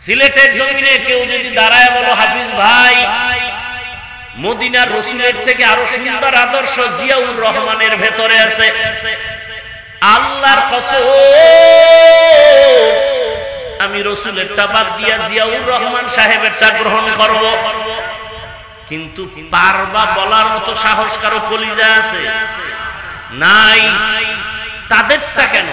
সিলেটের জমিনে কেউ যদি দাঁড়ায় বলো হাফিজ ভাই মদিনার রাসূলের থেকে আরো সুন্দর আদর্শ জিয়াউর রহমানের ভেতরে আছে, আল্লাহর কসম আমি রাসূলেরটা বাদ দিয়া জিয়াউর রহমান সাহেবেরটা গ্রহণ করব। কিন্তু পারবা বলার মতো সাহস কারো কলিজা আছে? নাই। তাদেরটা কেন?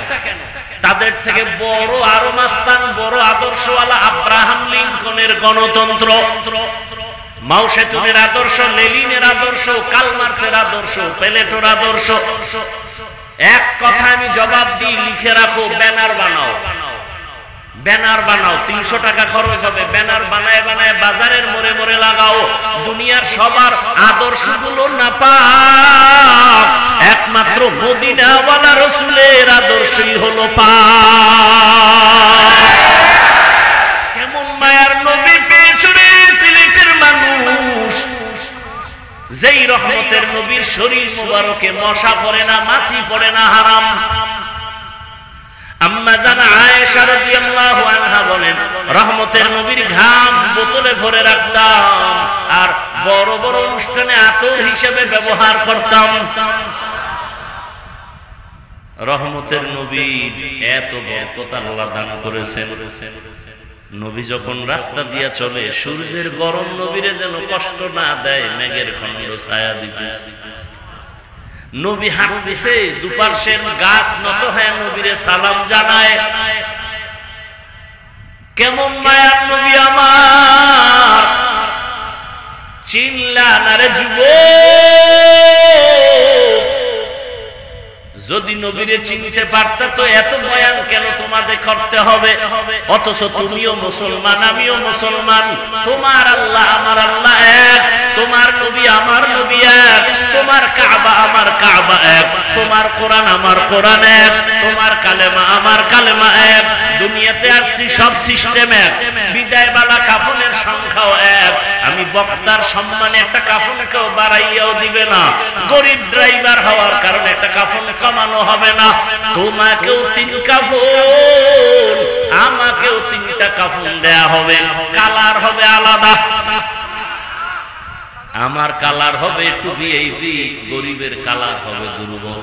তাদের থেকে বড় আরো মাস্তান, বড় আদর্শওয়ালা আব্রাহাম লিঙ্কনের গণতন্ত্র, মাও সেতুনের আদর্শ, লেনিনের আদর্শ, কার্ল মার্ক্সের আদর্শ, প্লেটোর আদর্শ। এক কথা আমি জবাব দিই, লিখে রাখো, ব্যানার বানাও, ব্যানার বানাও, 300 টাকা খরচ হবে। ব্যানার বানায় বানায় বাজারের মোড়ে মোড়ে লাগাও। দুনিয়ার সবার আদর্শগুলো না পাক, একমাত্র মদিনাওয়ালা রাসূলের আদর্শই হলো পাক। কেমন মায়ার নবী পেছনে সিলেটের মানুষ, যেই রহমতের নবীর শরীর মুবারকে মশা পড়ে না, মাছি পড়ে না, হারাম। আম্মা জানা আয়েশা রাদিয়াল্লাহু আনহা বলেন, রহমতের নবীর ঘাম বোতলে ভরে রাখতাম আর বড় বড় অনুষ্ঠানে আতর হিসেবে ব্যবহার করতাম। রহমতের নবী এত বরকত আল্লাহ দান করেছেন। নবী যখন রাস্তা দিয়া চলে, সূর্যের গরম নবীরে যেন কষ্ট না দেয়, মেঘের খণ্ড ছায়া দিতেছে। নবী হাঁটতেছে, দুপাশের গাছ নত হয়ে নবীরে সালাম জানায়। কেমন মায়ার নবী আমার, চিনলা না রে যুবক? যদি নবীরে চিনতে পারতা তো এত বয়ান কেন তোমাদের করতে হবে? অথচ তুমিও মুসলমান, আমিও মুসলমান, তোমার আল্লাহ আমার আল্লাহ এক, তোমার নবী আমার নবী এক, তোমার কাবা আমার কাবা এক, তোমার কোরআন আমার কোরআন এক, তোমার কালেমা আমার কালেমা এক। দুনিয়াতে আসছি সব সিস্টেম এক, বিদায়বালা কাফনের সংখ্যাও এক। আমি বক্তার সম্মানে একটা কাফন কেউ বাড়াইয়াও দিবে না, গরিব ড্রাইভার হওয়ার কারণে একটা কাফন কমানো হবে না। তোমাকেও 3 কাফন, আমাকেও 3টা কাফন দেয়া হবে, কালার হবে আলাদা। আমার কালার হবে একটু ভিআইপি, গরিবের কালার হবে দুর্বল।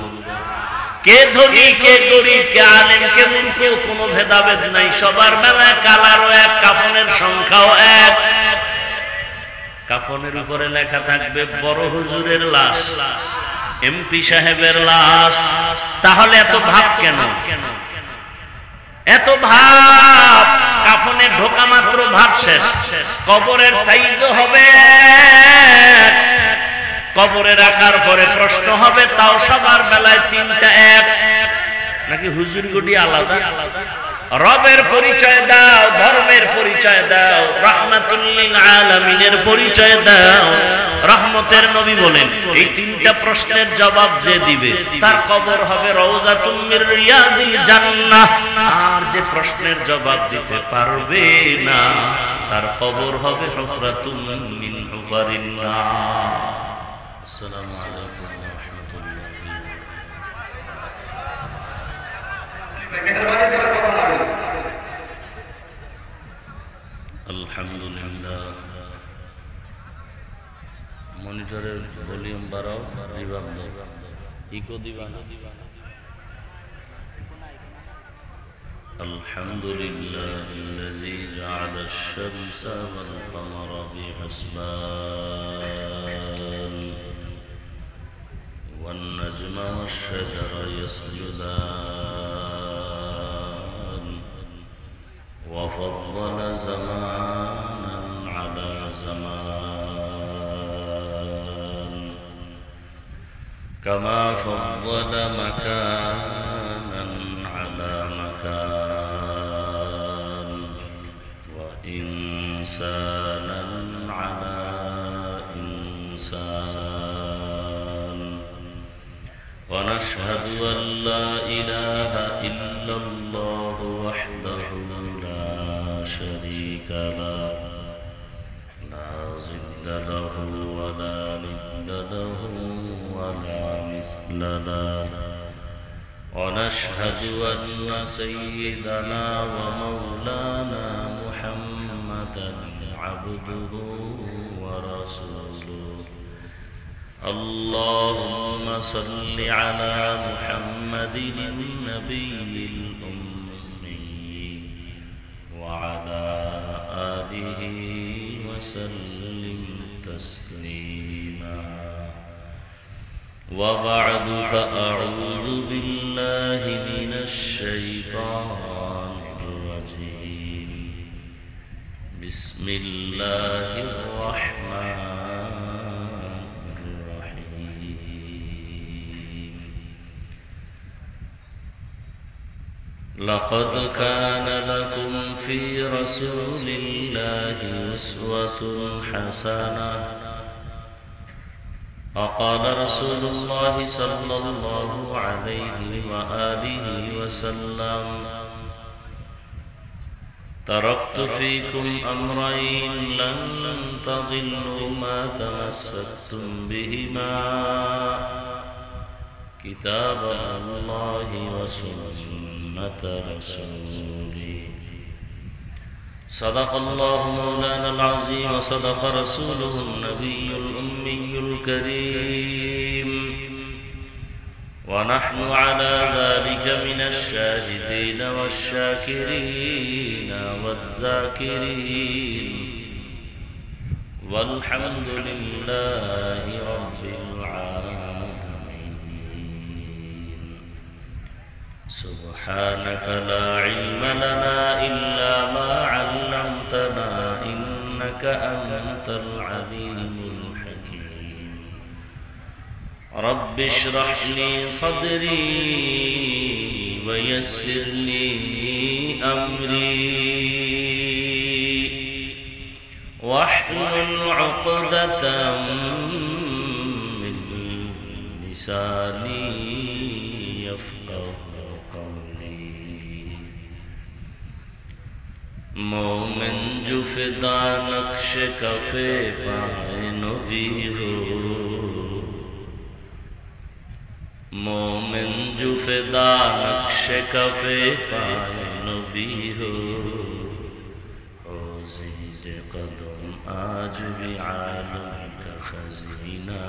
কে ধনী কে গরিব, কে আলেম কে মূর্খ, কোনো ভেদাভেদ নাই। সবার বেলায় কালারও এক, কাফনের সংখ্যাও এক। কাফনের উপরে লেখা থাকবে বড় হুজুরের লাশ, এমপি সাহেবের লাশ। তাহলে এত ভাব কেন? এত ভাব? কাফনে ঢোকা মাত্র ভাব শেষ। কবরের সাইজও হবে, কবরে রাখার পরে প্রশ্ন হবে, তাও সবার বেলায় 3টা এক। নাকি হুজুর গুটি আলাদা? রবের পরিচয় দাও, ধর্মের পরিচয় দাও, রাহমাতুল লিল আলামিনের পরিচয় দাও। রহমতের নবী বলেন, এই 3টা প্রশ্নের জবাব যে দিবে তার কবর হবে রওজাতুম মির রিয়াজিল জান্নাহ। আর যে প্রশ্নের জবাব দিতে পারবে না তার কবর হবে হুফরাতুম মিন হুফারিন নার। আসসালামু আলাইকুম ওয়া রাহমাতুল্লাহি ওয়া বারাকাতুহু। আলহামদুলিল্লাহ। মনিটরের ভলিউম বাড়াও, রিভার্ব দাও, ইকো দিবা না। আলহামদুলিল্লাহিল্লাযী জাআলা আশ-শামসা ওয়াল কামারা বিহিসবান ওয়ান নাজমা ওয়াশ-শাজারা ইয়াসজুদান ওয়া ফাদ্দালা জামানান আলা জামান কামা ফাদ্দালা মাকানান আলা মাকান ওয়া ইনসানান আলা ইনসান ওয়া নাশহাদু আন লা ইলাহা ইল্লাল্লাহু ওয়াহদাহু লা শারীকা লাহু লা জিদ্দা লাহু ওয়া লা নিদ্দা লাহু ওয়া লা মিসলা লাহু ওয়া নাশহাদু আন্না সাইয়্যিদানা ওয়া মাওলানা মুহাম্মাদ عبده ورسوله اللهم صل على محمد النبي الأمي وعلى آله وسلم تسليما وبعد فأعوذ بالله من الشيطان الرجيم بسم الله الرحمن الرحيم لقد كان لكم في رسول الله أسوة حسنة وقال رسول الله صلى الله عليه وآله وسلم تركت فيكم أمرين لن تضلوا ما تمسكتم بهما كتاب الله وسنة رسوله صدق الله مولانا العظيم وصدق رسوله النبي الأمي الكريم ونحن على ذلك من الشاهدين والشاكرين والذاكرين والحمد لله رب العالمين سبحانك لا علم لنا إلا ما علمتنا إنك أنت العليم الحكيم رب اشرح لي صدري ويسر لي أمري واحلل عقدة من لساني يفقه मोमिन जो फिदा नक्श कफे पाए नबी हो मोमिन जो फिदा नक्श कफे पाए नबी हो ज़ीर कदम आज भी आलम का खजीना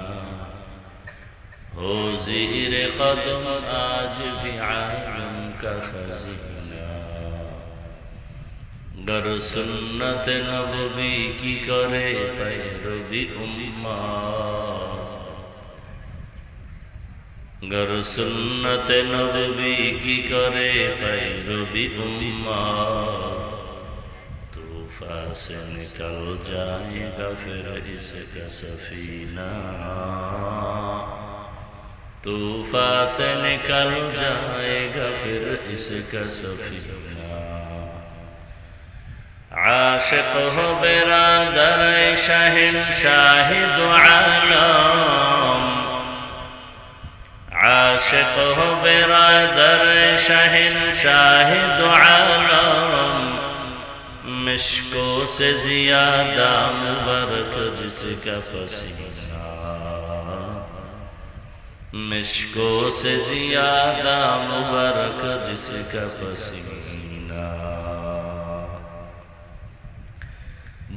हो ज़ीर कदम आज भी आलम का खजीना गर सुन्नत नबवी की करे पैरवी उम्मा गर सुन्नत नबवी की करे पैरवी उम्मा तूफा से निकल जाएगा फिर इसका सफीना तूफा से निकल जाएगा फिर इसका सफीना आशिक हो बिरादर शहंशाह दो आलम आशिक हो बिरादर शहंशाह दो आलम मिश्को से ज़ियादा मुबारक जिसका पसीना मिश्को से ज़ियादा मुबारक जिसका पसीना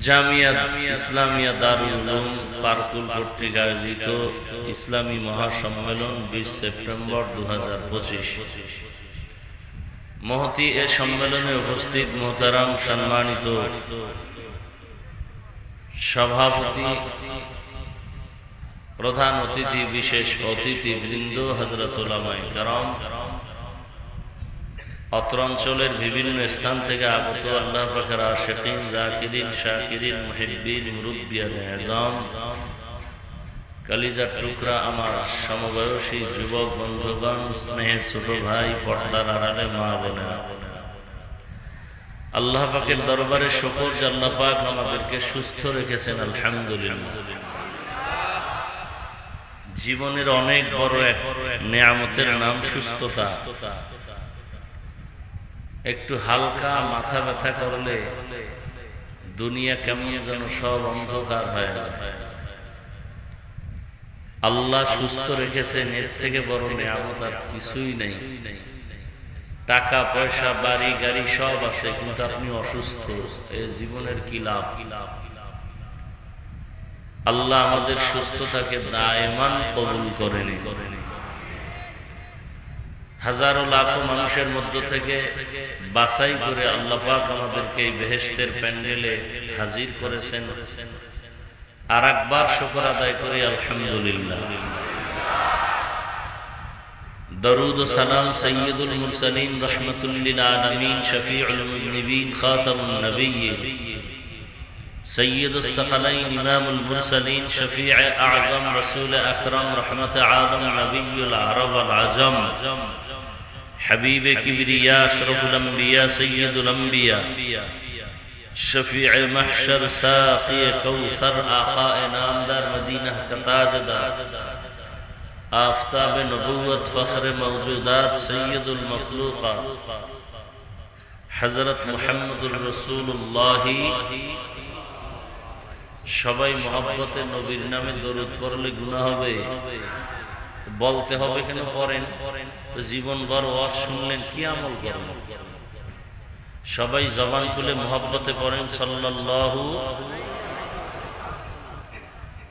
জামিয়া ইসলামিয়া দারুল উলুম পারকুল কর্তৃক আয়োজিত ইসলামী মহাসম্মেলন 20 সেপ্টেম্বর 2025 মহতি এ সম্মেলনে উপস্থিত মোহতারাম সম্মানিত সভাপতি প্রধান অতিথি বিশেষ অতিথি বৃন্দ হযরত উলামায়ে কেরাম অত্র অঞ্চলের বিভিন্ন স্থান থেকে আগত আল্লাহ পাকের আশিকিন জাকিরিন শাকিরিন মুহিব্বিন মুরব্বিয়ানে আযম কলিজার টুকরা আমার সমবয়সী যুবক বন্ধুগণ স্নেহের ছোট ভাই পর্দার আড়ালে মা বোনেরা আল্লাহ পাকের দরবারে শুকর যে আল্লাহ পাক আমাদেরকে সুস্থ রেখেছেন আলহামদুলিল্লাহ জীবনের অনেক বড় এক নিয়ামতের নাম সুস্থতা একটু হালকা মাথা ব্যথা করলে দুনিয়া কেমন যেন সব অন্ধকার হয়ে যায় আল্লাহ সুস্থ রেখেছেন এর থেকে বড় নিয়ামত আর কিছুই নেই টাকা পয়সা বাড়ি গাড়ি সব আছে, কিন্তু আপনি অসুস্থ, এই জীবনের কি লাভ? আল্লাহ আমাদের সুস্থতাকে দায়মান কবুল করেন। হাজারো লাখো মানুষের মধ্য থেকে বাছাই করে আল্লাহ পাক আমাদেরকে এই বেহেশতের প্যান্ডেলে হাজির করেছেন। আর একবার শুকর আদায় করি আলহামদুলিল্লাহ। দরুদ ও সালাম সাইয়্যিদুল মুরসালিন রাহমাতুল লিল আলামিন শফিউল মুযনিবিন খাতামুন নবিয়্যিন সৈয়দুস সাকালাইন ইমামুল মুরসালিন শফিউ আযম রাসূল আকরাম রহমত আলম নবিয়্যুল আরব ওয়াল আজম হাবিবে কিবরিয়া আশরাফুল আম্বিয়া সৈয়দুল আম্বিয়া শফিউ মাহশর সাকি কাউসার আকা নামদার মদিনা কা তাজদার আফতাব নবুয়ত ফখর মওজুদাত সৈয়দুল মখলুকাত হযরত মুহাম্মদুর রাসূলুল্লাহ। সবাই মহব্বতে নবীর নামে দরুদ পড়লে গুনাহ হবে, বলতে হবে কেন? পড়েন তো, জীবন ভর ওয়াজ শুনলেন, কি আমল করবেন? সবাই জবান খুলে মহব্বতে পড়েন সাল্লাল্লাহু।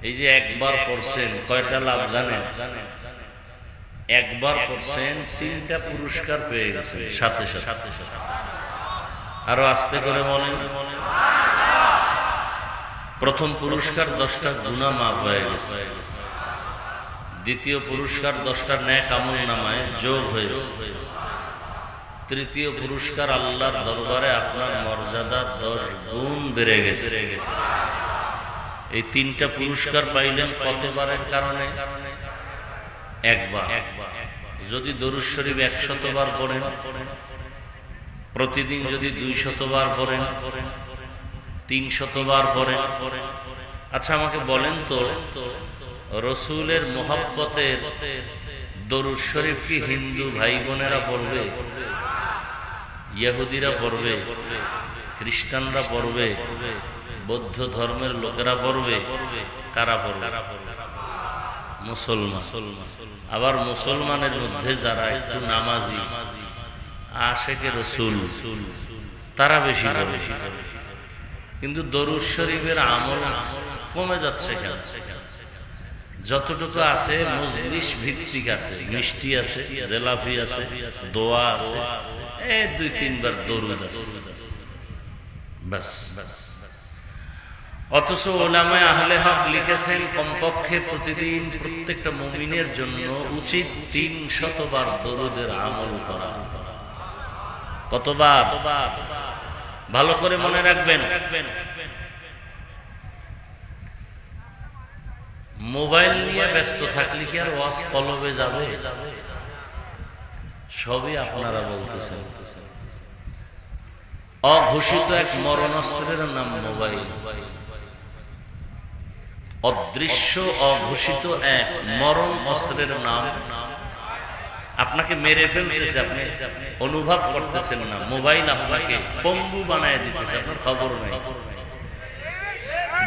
এই যে একবার পড়ছেন কয়টা লাভ জানেন? একবার পড়ছেন 3টা পুরস্কার পেয়ে গেছেন সাথে সাথে। আরো আস্তে করে বলেন। প্রথম পুরস্কার 10টা গুনাহ মাফ হয়ে গেছে। দ্বিতীয় পুরস্কার 10টা নেক আমল নামায় যোগ হয়েছে। তৃতীয় পুরস্কার আল্লাহর দরবারে আপনার মর্যাদা 10 গুণ বেড়ে গেছে। এই 3টা পুরস্কার পাইলেন কতবারের কারণে? একবার। যদি দরুদ শরীফ 100 বার পড়েন, প্রতিদিন যদি 200 বার পড়েন, 300 বার পড়েন। আচ্ছা আমাকে বলেন তো, রসুলের মোহাব্বতের দরুদ শরীফ কি হিন্দু ভাই বোনেরা পড়বে? ইহুদিরা পড়বে? খ্রিস্টানরা পড়বে? বৌদ্ধ ধর্মের লোকেরা পড়বে? কারা পড়বে? মুসলমান। আবার মুসলমানের মধ্যে যারা একটু নামাজি, আশেকে রসুল, তারা বেশি পড়বে। কিন্তু দরুদ শরীফের আমল কমে যাচ্ছে কেন? যতটুকু আছে মজলিস ভিত্তিক আছে, মিষ্টি আছে, জেলাফি আছে, দোয়া আছে, 2-3 বার দরুদ আছে, বাস। অথচ উলামায়ে আহলে হক লিখেছেন কমপক্ষে প্রতিদিন প্রত্যেকটা মুমিনের জন্য উচিত 300 বার দরুদের আমল করা। কতবার? ভালো করে মনে রাখবেন। মোবাইল নিয়ে ব্যস্ত থাকলে কি আর ওয়াজ কলবে যাবে? সবই আপনারা বলতেছেন। অঘোষিত এক মরণাস্ত্রের নাম মোবাইল। অদৃশ্য অঘোষিত এক মরণ অস্ত্রের নাম আপনাকে মেরে ফেলতেছে, আপনি অনুভব করতেছেন না। মোবাইল আপনাকে পঙ্গু বানায় দিতেছে, আপনার খবর নাই।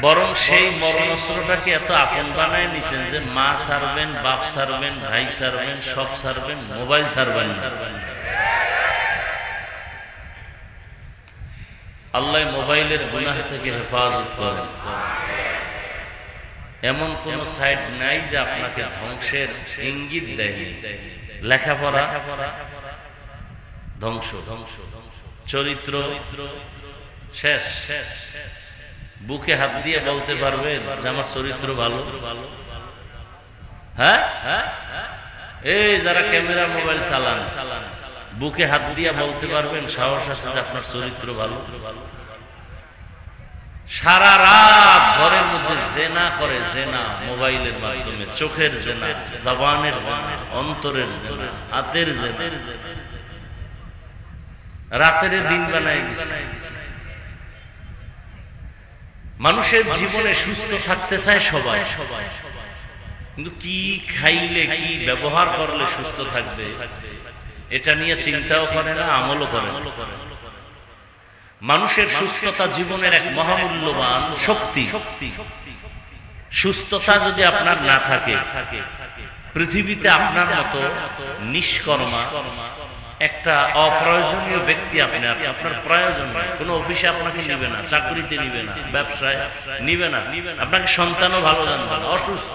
বরং সেই মরণাস্ত্রটাকে এত আপন বানায় নিছেন যে মা ছাড়বেন, বাপ ছাড়বেন, ভাই ছাড়বেন, সব ছাড়বেন, মোবাইল ছাড়বেন। আল্লাহ মোবাইলের গুনাহ থেকে হেফাজত করেন। এমন কোন সাইট নাই যে আপনাকে ধ্বংসের ইঙ্গিত দেয়নি। লেখাপড়া ধ্বংস, চরিত্র শেষ। বুকে হাত দিয়ে বলতে পারবেন যে আমার চরিত্র ভালো? হ্যাঁ, এই যারা ক্যামেরা মোবাইল চালান, বুকে হাত দিয়ে বলতে পারবেন, সাহস আছে যে আপনার চরিত্র ভালো? সারা রাত ঘরের মধ্যে জেনা করে, জেনা মোবাইলের মাধ্যমে, চোখের জেনা, জবানের জেনা, অন্তরের জেনা, হাতের জেনা, রাতের দিন বানায় দিচ্ছে। মানুষের জীবনে সুস্থ থাকতে চায় সবাই, কিন্তু কি খাইলে, কি ব্যবহার করলে সুস্থ থাকবে এটা নিয়ে চিন্তাও করে না, আমলও করে না। মানুষের সুস্থতা জীবনের এক মহামূল্যবান শক্তি। সুস্থতা যদি আপনার না থাকে, পৃথিবীতে আপনার মতো নিষ্কর্মা, একটা অপ্রয়োজনীয় ব্যক্তি আপনি, আপনার প্রয়োজন নাই, কোনো অফিসে আপনাকে নিবে না, চাকরিতে নিবে না, ব্যবসায় নিবে না, আপনাকে সন্তানও ভালো জানবে না, অসুস্থ।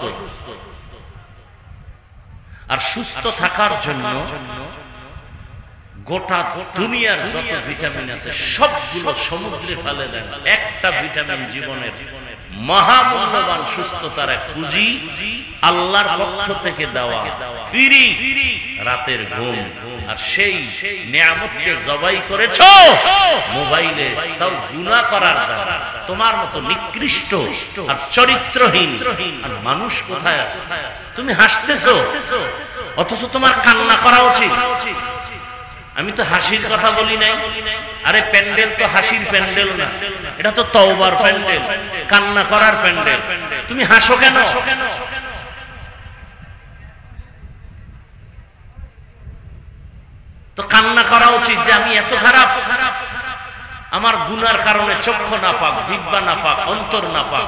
আর সুস্থ থাকার জন্য গোটা দুনিয়ার যত ভিটামিন আছে সবগুলো সমুদ্রে ফেলে দেন, একটা ভিটামিন জীবনের মহামূল্যবান সুস্থতার এক পুঁজি, আল্লাহর পক্ষ থেকে দেওয়া ফ্রি রাতের ঘুম। আর সেই নিয়ামতকে জবাই করেছো মোবাইলে, তাও গুনাহ করার দ্বারা। তোমার মতো নিকৃষ্ট আর চরিত্রহীন আর মানুষ কোথায় আছে? তুমি হাসতেছো অথচ তোমার কান্না করা উচিত। আমি তো হাসির কথা বলি নাই। আরে প্যান্ডেল তো হাসির প্যান্ডেল না, এটা তো তওবার প্যান্ডেল, কান্না করার প্যান্ডেল। তুমি হাসো কেন? তো কান্না করা উচিত যে আমি এত খারাপ, আমার গুনার কারণে চক্ষু না পাক, জিহ্বা না পাক, অন্তর না পাক,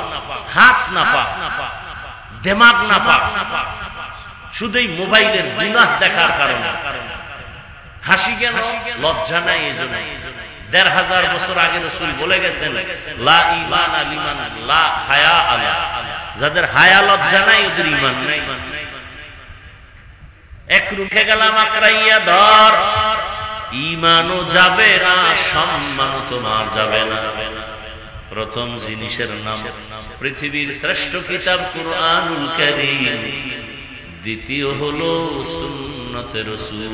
হাত না পাক, দিমাগ না পাক, শুধু এই মোবাইলের গুনাহ দেখার কারণে। হাসি কেন? লজ্জা নাই। এজন্য ১৫০০ বছর আগে রাসূল বলে গেছেন, লা ঈমানা লিমান লা হায়া আলা, যাদের হায়া লজ্জা নাই ওদের ঈমান নাই। এক রুখে গেলাম আকরাইয়া ধর, ঈমানও যাবে না, সম্মানও তোমার যাবে না। প্রথম জিনিসের নাম পৃথিবীর শ্রেষ্ঠ কিতাব কুরআনুল কারীম, দ্বিতীয় হলো সুন্নতে রাসূল,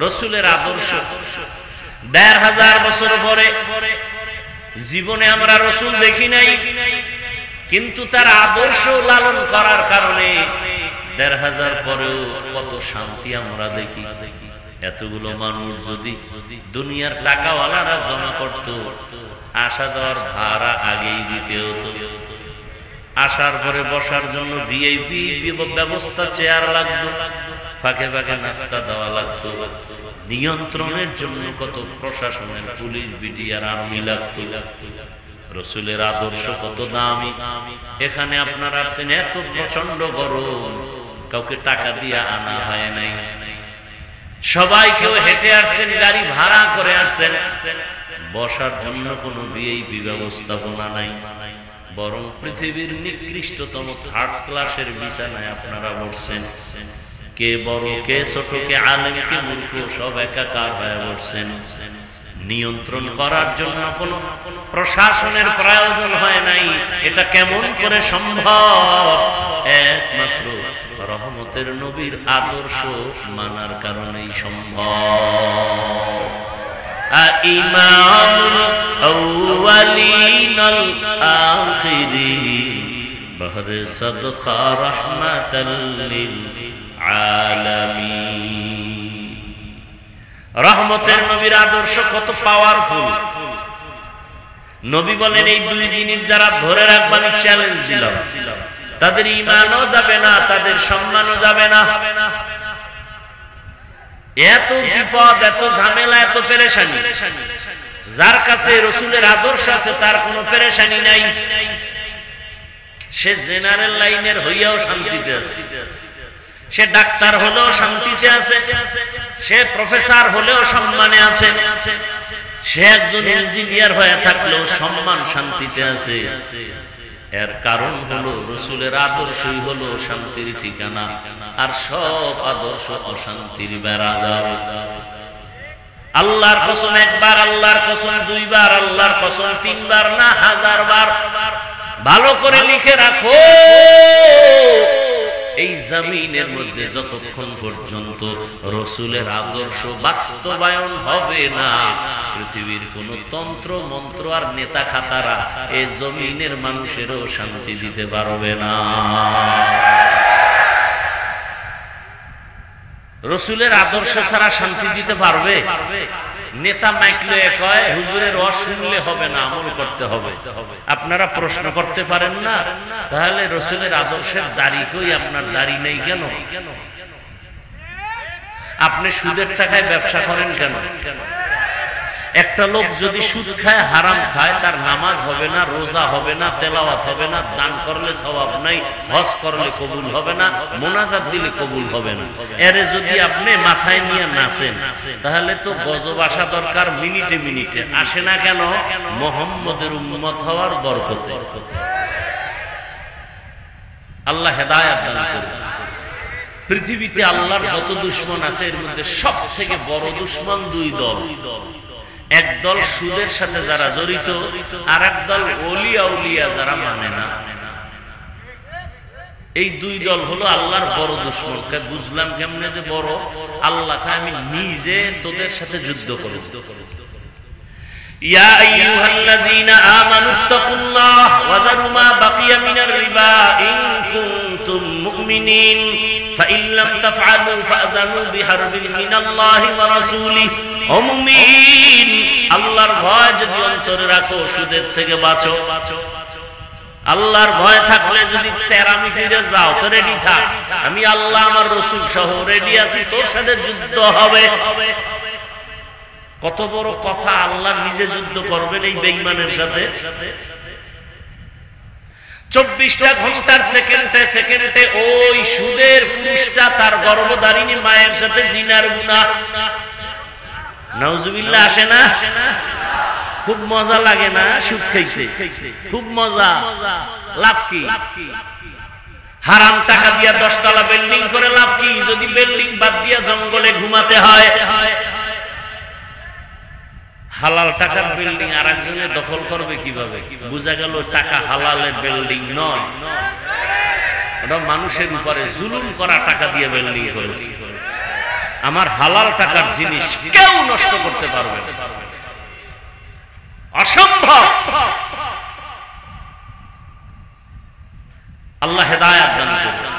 রাসূলের আদর্শ। ১৫০০ বছর পরে জীবনে আমরা রাসূল দেখি নাই, কিন্তু তার আদর্শ লালন করার কারণে ১৫০০ পরেও কত শান্তি আমরা দেখি। এতগুলো মানুষ যদি দুনিয়ার টাকাওয়ালারা জমা করত, আসা যাওয়ার ভাড়া আগেই দিতে হতো, আসার পরে বসার জন্য ভিআইপি ব্যবস্থা, চেয়ার লাগতো, ফাঁকে ফাঁকে নাস্তা দেওয়া লাগতো, নিয়ন্ত্রণের জন্য কত প্রশাসনের পুলিশ, বিডিআর, আর্মি লাগতো। রাসূলের আদর্শ কত দামি। এখানে আপনারা আছেন, এত প্রচন্ড গরম, কাউকে টাকা দিয়ে আনা হয় নাই, সবাই কেউ হেঁটে আসছেন, গাড়ি ভাড়া করে আসছেন, বসার জন্য কোনো ভিআইপি ব্যবস্থাপনা নাই, বরং পৃথিবীর নিকৃষ্টতম থার্ড ক্লাসের বিছানায় আপনারা বসছেন। কে বড়, কে ছোট, কে আলেম, কে মূর্খ, সব একাকার হয়ে বসছেন। নিয়ন্ত্রণ করার জন্য কোনো প্রশাসনের প্রয়োজন হয় নাই। এটা কেমন করে সম্ভব? একমাত্র রহমতের নবীর আদর্শ মানার কারণেই সম্ভব। ইমামুল আউয়ালিনাল আখিরিন বহরে সাদকা রাহমাতাল লিল আলামিন। রহমতের নবীর আদর্শ কত পাওয়ারফুল। নবী বলেন, এই দুই জিনিস যারা ধরে রাখবে, আমি চ্যালেঞ্জ দিলাম, তাদের ঈমানও যাবে না, তাদের সম্মানও যাবে না। এত বিপদ, এত ঝামেলা, এত পেরেশানি, যার কাছে রাসূলের আদর্শ আছে তার কোনো পেরেশানি নাই। সে জেনারেল লাইনের হইয়াও শান্তিতে আছে, সে ডাক্তার হলেও শান্তিতে আছে, সে প্রফেসর হলেও সম্মানে আছে, সে একজন ইঞ্জিনিয়ার হয়ে থাকলেও সম্মান, শান্তিতে আছে। এর কারণ হলো রাসূলের আদর্শই হলো শান্তির ঠিকানা, আর সব আদর্শ অশান্তির বেড়াজাল। আল্লাহর কসম একবার, আল্লাহর কসম দুইবার, আল্লাহর কসম তিনবার না 1000 বার। ভালো করে লিখে রাখো, এই জমিনের মধ্যে যতক্ষণ পর্যন্ত রাসূলের আদর্শ বাস্তবায়ন হবে না, পৃথিবীর কোন তন্ত্র মন্ত্র আর নেতা খাতারা এই জমিনের মানুষেরও শান্তি দিতে পারবে না। রাসূলের আদর্শ ছাড়া শান্তি দিতে পারবে? নেতা মাইকলে কয় হুজুরের ওয়াজ শুনলে হবে না, আমল করতে হবে। আপনারা প্রশ্ন করতে পারেন না, তাহলে রাসূলের আদর্শের দাড়ি কই? আপনার দাড়ি নেই কেন? আপনি সুদের টাকায় ব্যবসা করেন কেন? একটা লোক যদি সুদ খায়, হারাম খায়, তার নামাজ হবে না, রোজা হবে না, তেলাওয়াত হবে না, দান করলে সওয়াব নাই, হজ করলে কবুল হবে না, মোনাজাত দিলে কবুল হবে না। এরে যদি আপনি মাথায় নিয়ে নাচেন, তাহলে তো গজব আসা দরকার মিনিটে মিনিটে। আসে না কেন? মুহাম্মদের উম্মত হওয়ার বরকতে। আল্লাহ হেদায়েত দান করুন। পৃথিবীতে আল্লাহর যত দুশমন আছে, এর মধ্যে সব থেকে বড় দুশমন দুই দল। এক দল সুদের সাথে যারা জড়িত, আর এক দল ওলিয়া উলিয়া যারা মানে না। এই দুই দল হলো আল্লাহর বড় দুশমন। বুঝলাম কেমনে যে বড়? আল্লাহকে আমি নিজে তোদের সাথে যুদ্ধ করব। ইয়া আইয়ুহাল্লাযীনা আমানুত্তাকুল্লাহ ওয়া যারু মা বাকিয়া মিনার রিবা ইন কুনতুম মুমিনিন ফাইন লাম তাফআলু ফাআযানু বিহারবিন মিনাল্লাহি ওয়া রাসূলিহি। ও মুমিন, আল্লাহর ভয় যদি অন্তরে রাখো, সুদের থেকে বাঁচো। আল্লাহর ভয় থাকলে যদি তেরামি করে যাও, তো রেডি থাক, আমি আল্লাহ আমার রাসূল সহ রেডি আছি, তোর সাথে যুদ্ধ হবে। কত বড় কথা! আল্লাহ নিজে যুদ্ধ করবেন এই বেঈমানের সাথে। 24টা ঘন্টার সেকেন্ডে সেকেন্ডে ওই সুদের পুরুষটা তার গর্ভধারিণী মায়ের সাথে জিনার গুনাহ। নাউজুবিল্লাহ। আসে না? খুব মজা লাগে না সুদ খাইতে? খুব মজা। লাভ কি? হারাম টাকা দিয়া 10 তলা বিল্ডিং করে লাভ কি, যদি বিল্ডিং বাদ দিয়া জঙ্গলে ঘুমাতে হয়? হালাল টাকার বিল্ডিং আর একজনে দখল করবে কিভাবে? বুঝা গেল টাকা হালালের বিল্ডিং নয়, ওটা মানুষের উপরে জুলুম করা টাকা দিয়ে বিল্ডিং করেছে। আমার হালাল টাকার জিনিস কেউ নষ্ট করতে পারবে না, অসম্ভব। আল্লাহ হেদায়েত দান করুন।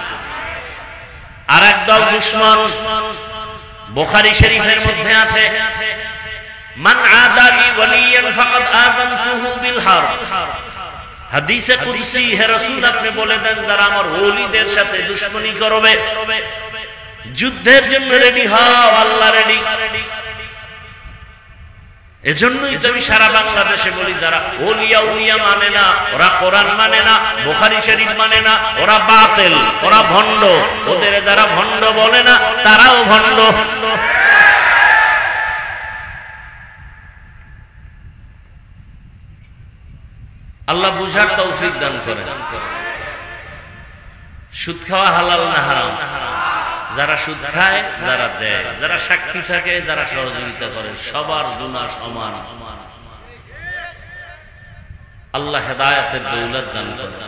আর একদল দুশমন বুখারী শরীফের মধ্যে আছে, মান আদালি ওয়ালিয়ান ফাকাদ আযানতুহু বিল হারব। হাদিসে কুদসি, হে রাসূল আপনি বলে দেন, যারা আমার ওলিদের সাথে দুশমনী করবে, যুদ্ধের জন্য রেডি হও, আল্লাহ রেডি। এজন্যই তো আমি সারা বাংলাদেশে বলি, যারা ওলিয়া উলিয়া মানে না, ওরা কোরআন মানে না, বুখারী শরীফ মানে না, ওরা বাতিল, ওরা ভণ্ড। ওদের যারা ভণ্ড বলে না, তারাও ভণ্ড। আল্লাহ বুঝার তৌফিক দান করেন। সুদ খাওয়া হালাল না হারাম? যারা সুদ খায়, যারা দেয়, যারা সাক্ষী থাকে, যারা সহযোগিতা করে, সবার গুনাহ সমান। আল্লাহ হেদায়েতের দৌলত দান করেন।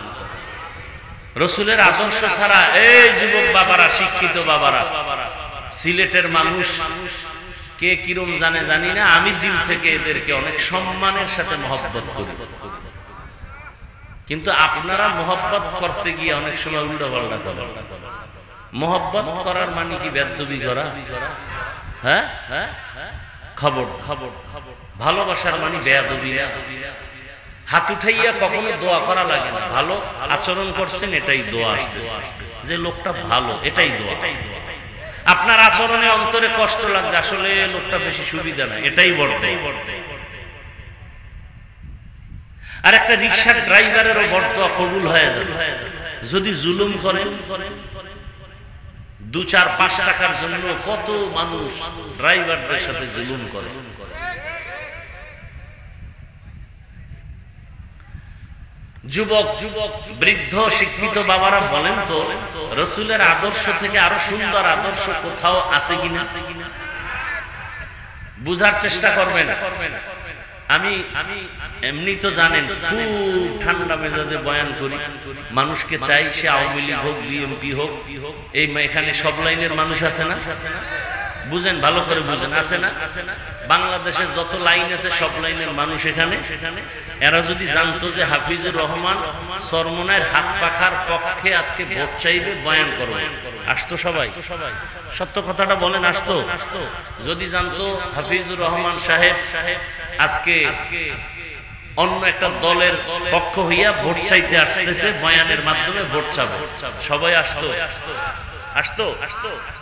রাসূলের আদর্শ ছাড়া, এই যুবক বাবারা, শিক্ষিত বাবারা, সিলেটের মানুষ কে কিরম জানে জানি না, আমি দিল থেকে এদেরকে অনেক সম্মানের সাথে মহব্বত করি। কিন্তু আপনারা মহব্বত করতে গিয়ে অনেক সময় উল্টো পাল্টা করেন। মহব্বত করার মানে কি বেদবি করা? হ্যাঁ, খবর। ভালোবাসার মানে বেয়াদবি না। হাত উঠাইয়া কখনো দোয়া করা লাগে না। ভালো আচরণ করছেন, এটাই দোয়া আসতেছে। যে লোকটা ভালো, এটাই দোয়া। আপনার আচরণে অন্তরে কষ্ট লাগছে, আসলে লোকটা বেশি সুবিধা না, এটাই বড়। আর একটা রিকশার ড্রাইভারেরও বড় দোয়া কবুল হয়ে যাবে। যদি জুলুম করেন, 2-4-5 টাকার জন্য কত মানুষ ড্রাইভারদের সাথে জুলুম করে। যুবক, বৃদ্ধ, শিক্ষিত বাবারা বলেন তো, রাসূলের আদর্শ থেকে আরো সুন্দর আদর্শ কোথাও আছে কিনা? বুঝার চেষ্টা করবেন। আমি এমনি তো জানেন খুব ঠান্ডা মেজাজে বয়ান করি। মানুষকে চাই সে আওয়ামী লীগ হোক, বিএনপি হোক, এই এখানে সব লাইনের মানুষ আছে না? বুঝেন, ভালো করে বুঝেন, আছে না? বাংলাদেশে যত লাইন আছে সব লাইনের মানুষ এখানে। এরা যদি জানতো যে হাফিজুর রহমান চরমনায়ের হাত পাখার পক্ষে আজকে ভোট চাইবে, বয়ান করবে, আসতো সবাই? সত্য কথাটা বলেন, আসতো? যদি জানতো হাফিজুর রহমান সাহেব আজকে অন্য একটা দলের পক্ষ হইয়া ভোট চাইতে আসতেছে, বয়ানের মাধ্যমে ভোট চাবে, সবাই আসতো?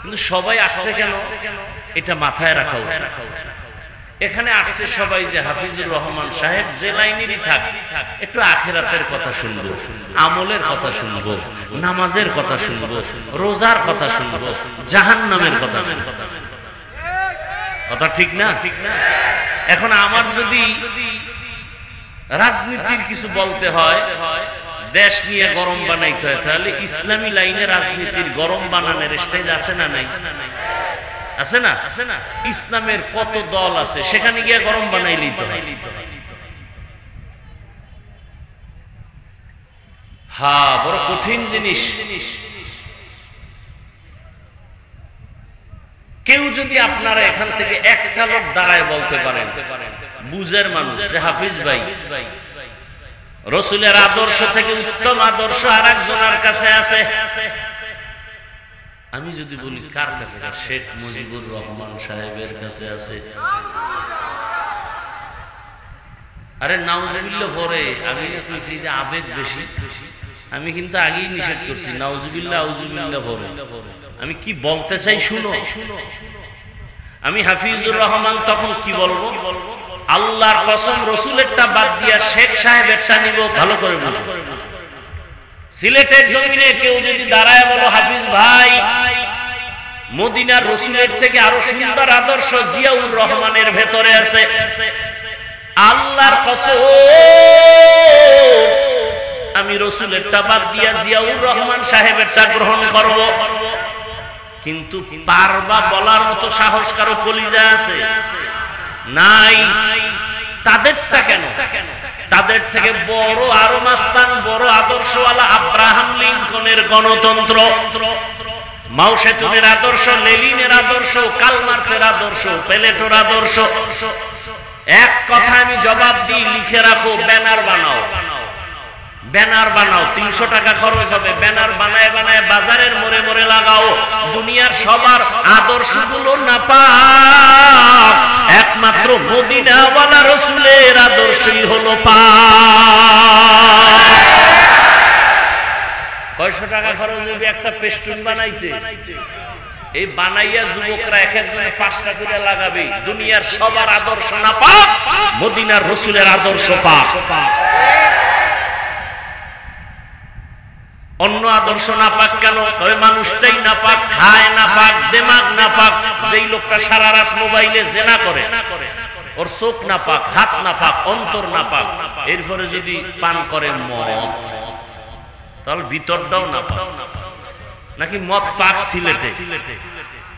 কিন্তু সবাই আসছে কেন, এটা মাথায় রাখা উচিত। এখানে আসছে সবাই যে হাফিজুর রহমান সাহেব যে লাইনেরই থাক, একটু আখিরাতের কথা শুনবো, আমলের কথা শুনবো, নামাজের কথা শুনবো, রোজার কথা শুনবো, জাহান্নামের কথা শুনবো। কথা ঠিক না? এখন আমার যদি রাজনীতির কিছু বলতে হয়, দেশ নিয়ে গরম বানাইতে হয়, তাহলে ইসলামী লাইনে রাজনীতির গরম বানানোর স্টেজ আছে না নাই? আছে না? ইসলামের কত দল আছে, সেখানে গিয়ে গরম বানাইলেই তো হয়। হ্যাঁ, বড় কঠিন জিনিস। কেউ যদি আপনারা এখান থেকে একটা লোক দাঁড়ায় বলতে পারেন, বুঝের মানুষ, যে হাফিজ ভাই রসুলের আদর্শ থেকে উত্তম আদর্শ আর একজনের কাছে আছে, আমি যদি বলি কার কাছে? শেখ মুজিবুর রহমান সাহেবের কাছে আছে। আরে নাউজুবিল্লাহ পরে আমি না কইছি যে আবেগ বেশি, আমি কিন্তু আগেই নিষেধ করছি নাউজুবিল্লাহ আউজুবিল্লাহ পরে। আমি কি বলতে চাই শুনো। আমি হাফিজুর রহমান তখন কি বলবো? আল্লাহর কসম রসুলেরটা বাদ দিয়া শেখ সাহেবেরটা নিব, ভালো করে বুঝো। সিলেটের জমিনে কেউ যদি দাঁড়ায় বলো হাফিজ ভাই মদিনার রসুলের থেকে আরো সুন্দর আদর্শ জিয়াউর রহমানের ভেতরে আছে, আল্লাহর কসম আমি রসুলেরটা বাদ দিয়া জিয়াউর রহমান সাহেবেরটা গ্রহণ করব। কিন্তু পারবা বলার মতো সাহস কারো কলিজা আছে? নাই। তাদেরটা কেন? তাদের থেকে বড় আরো মাস্তান, বড় আদর্শওয়ালা আব্রাহাম লিঙ্কনের গণতন্ত্র, মাও সেতুনের আদর্শ, লেনিনের আদর্শ, কার্ল মার্ক্সের আদর্শ, প্লেটোর আদর্শ। এক কথা আমি জবাব দিই, লিখে রাখো, ব্যানার বানাও। ব্যানার বানাও, 300 টাকা খরচ হবে। ব্যানার বানায় বানায় বাজারের মোড়ে মোড়ে লাগাও। দুনিয়ার সবার আদর্শগুলো না পাক, একমাত্র মদিনাওয়ালা রসুলের আদর্শই হলো পাক। 100 টাকা খরচ হবে একটা পেস্টুন বানাইতে। এই বানাইয়া যুবকরা এক একজনে 5টা করে লাগাবে। দুনিয়ার সবার আদর্শ না পাক, মদিনার রসুলের আদর্শ পাক। অন্য আদর্শ না পাক কেন? ওই মানুষটাই না পাক, খায় না পাক, দিমাগ না পাক। যেই লোকটা সারা রাত মোবাইলে জেনা করে, ওর চোখ না পাক, হাত না পাক, অন্তর না পাক, এরপরে যদি পান করে মদ, তাহলে ভিতরটাও না পাক। নাকি মদ পাক সিলেটে?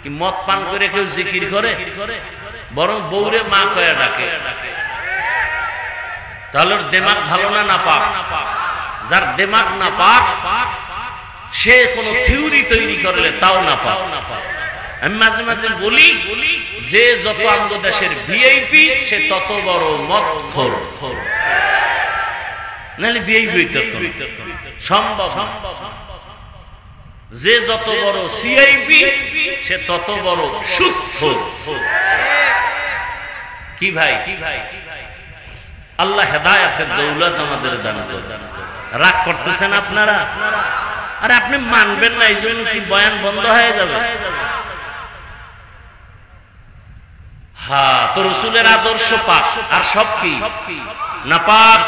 কি মদ পান করে কেউ জিকির করে? বরং বউরে মা কয়া ডাকে। তাহলে ওর দিমাগ ভালো না, না পাক? যার দিমাগ না পাক সে কোন থিওরি তৈরি করলে তাও না পাক। আমি মাঝে মাঝে বলি যে যত আমাদের দেশের ভিআইপি সে তত বড় মদখোর। নাহলে ভিআইপি হইতে সম্ভব। যে যত বড় সিআইপি সে তত বড় সুদখোর। কি ভাই? আল্লাহ হেদায়েতের দৌলত আমাদের দান করুন। রাগ করতেছেন আপনারা? আরে আপনি মানবেন না, এই জন্য কি বয়ান বন্ধ হয়ে যাবে? হ্যাঁ, তো রসুলের আদর্শ পাক, আর সব কি না পাক?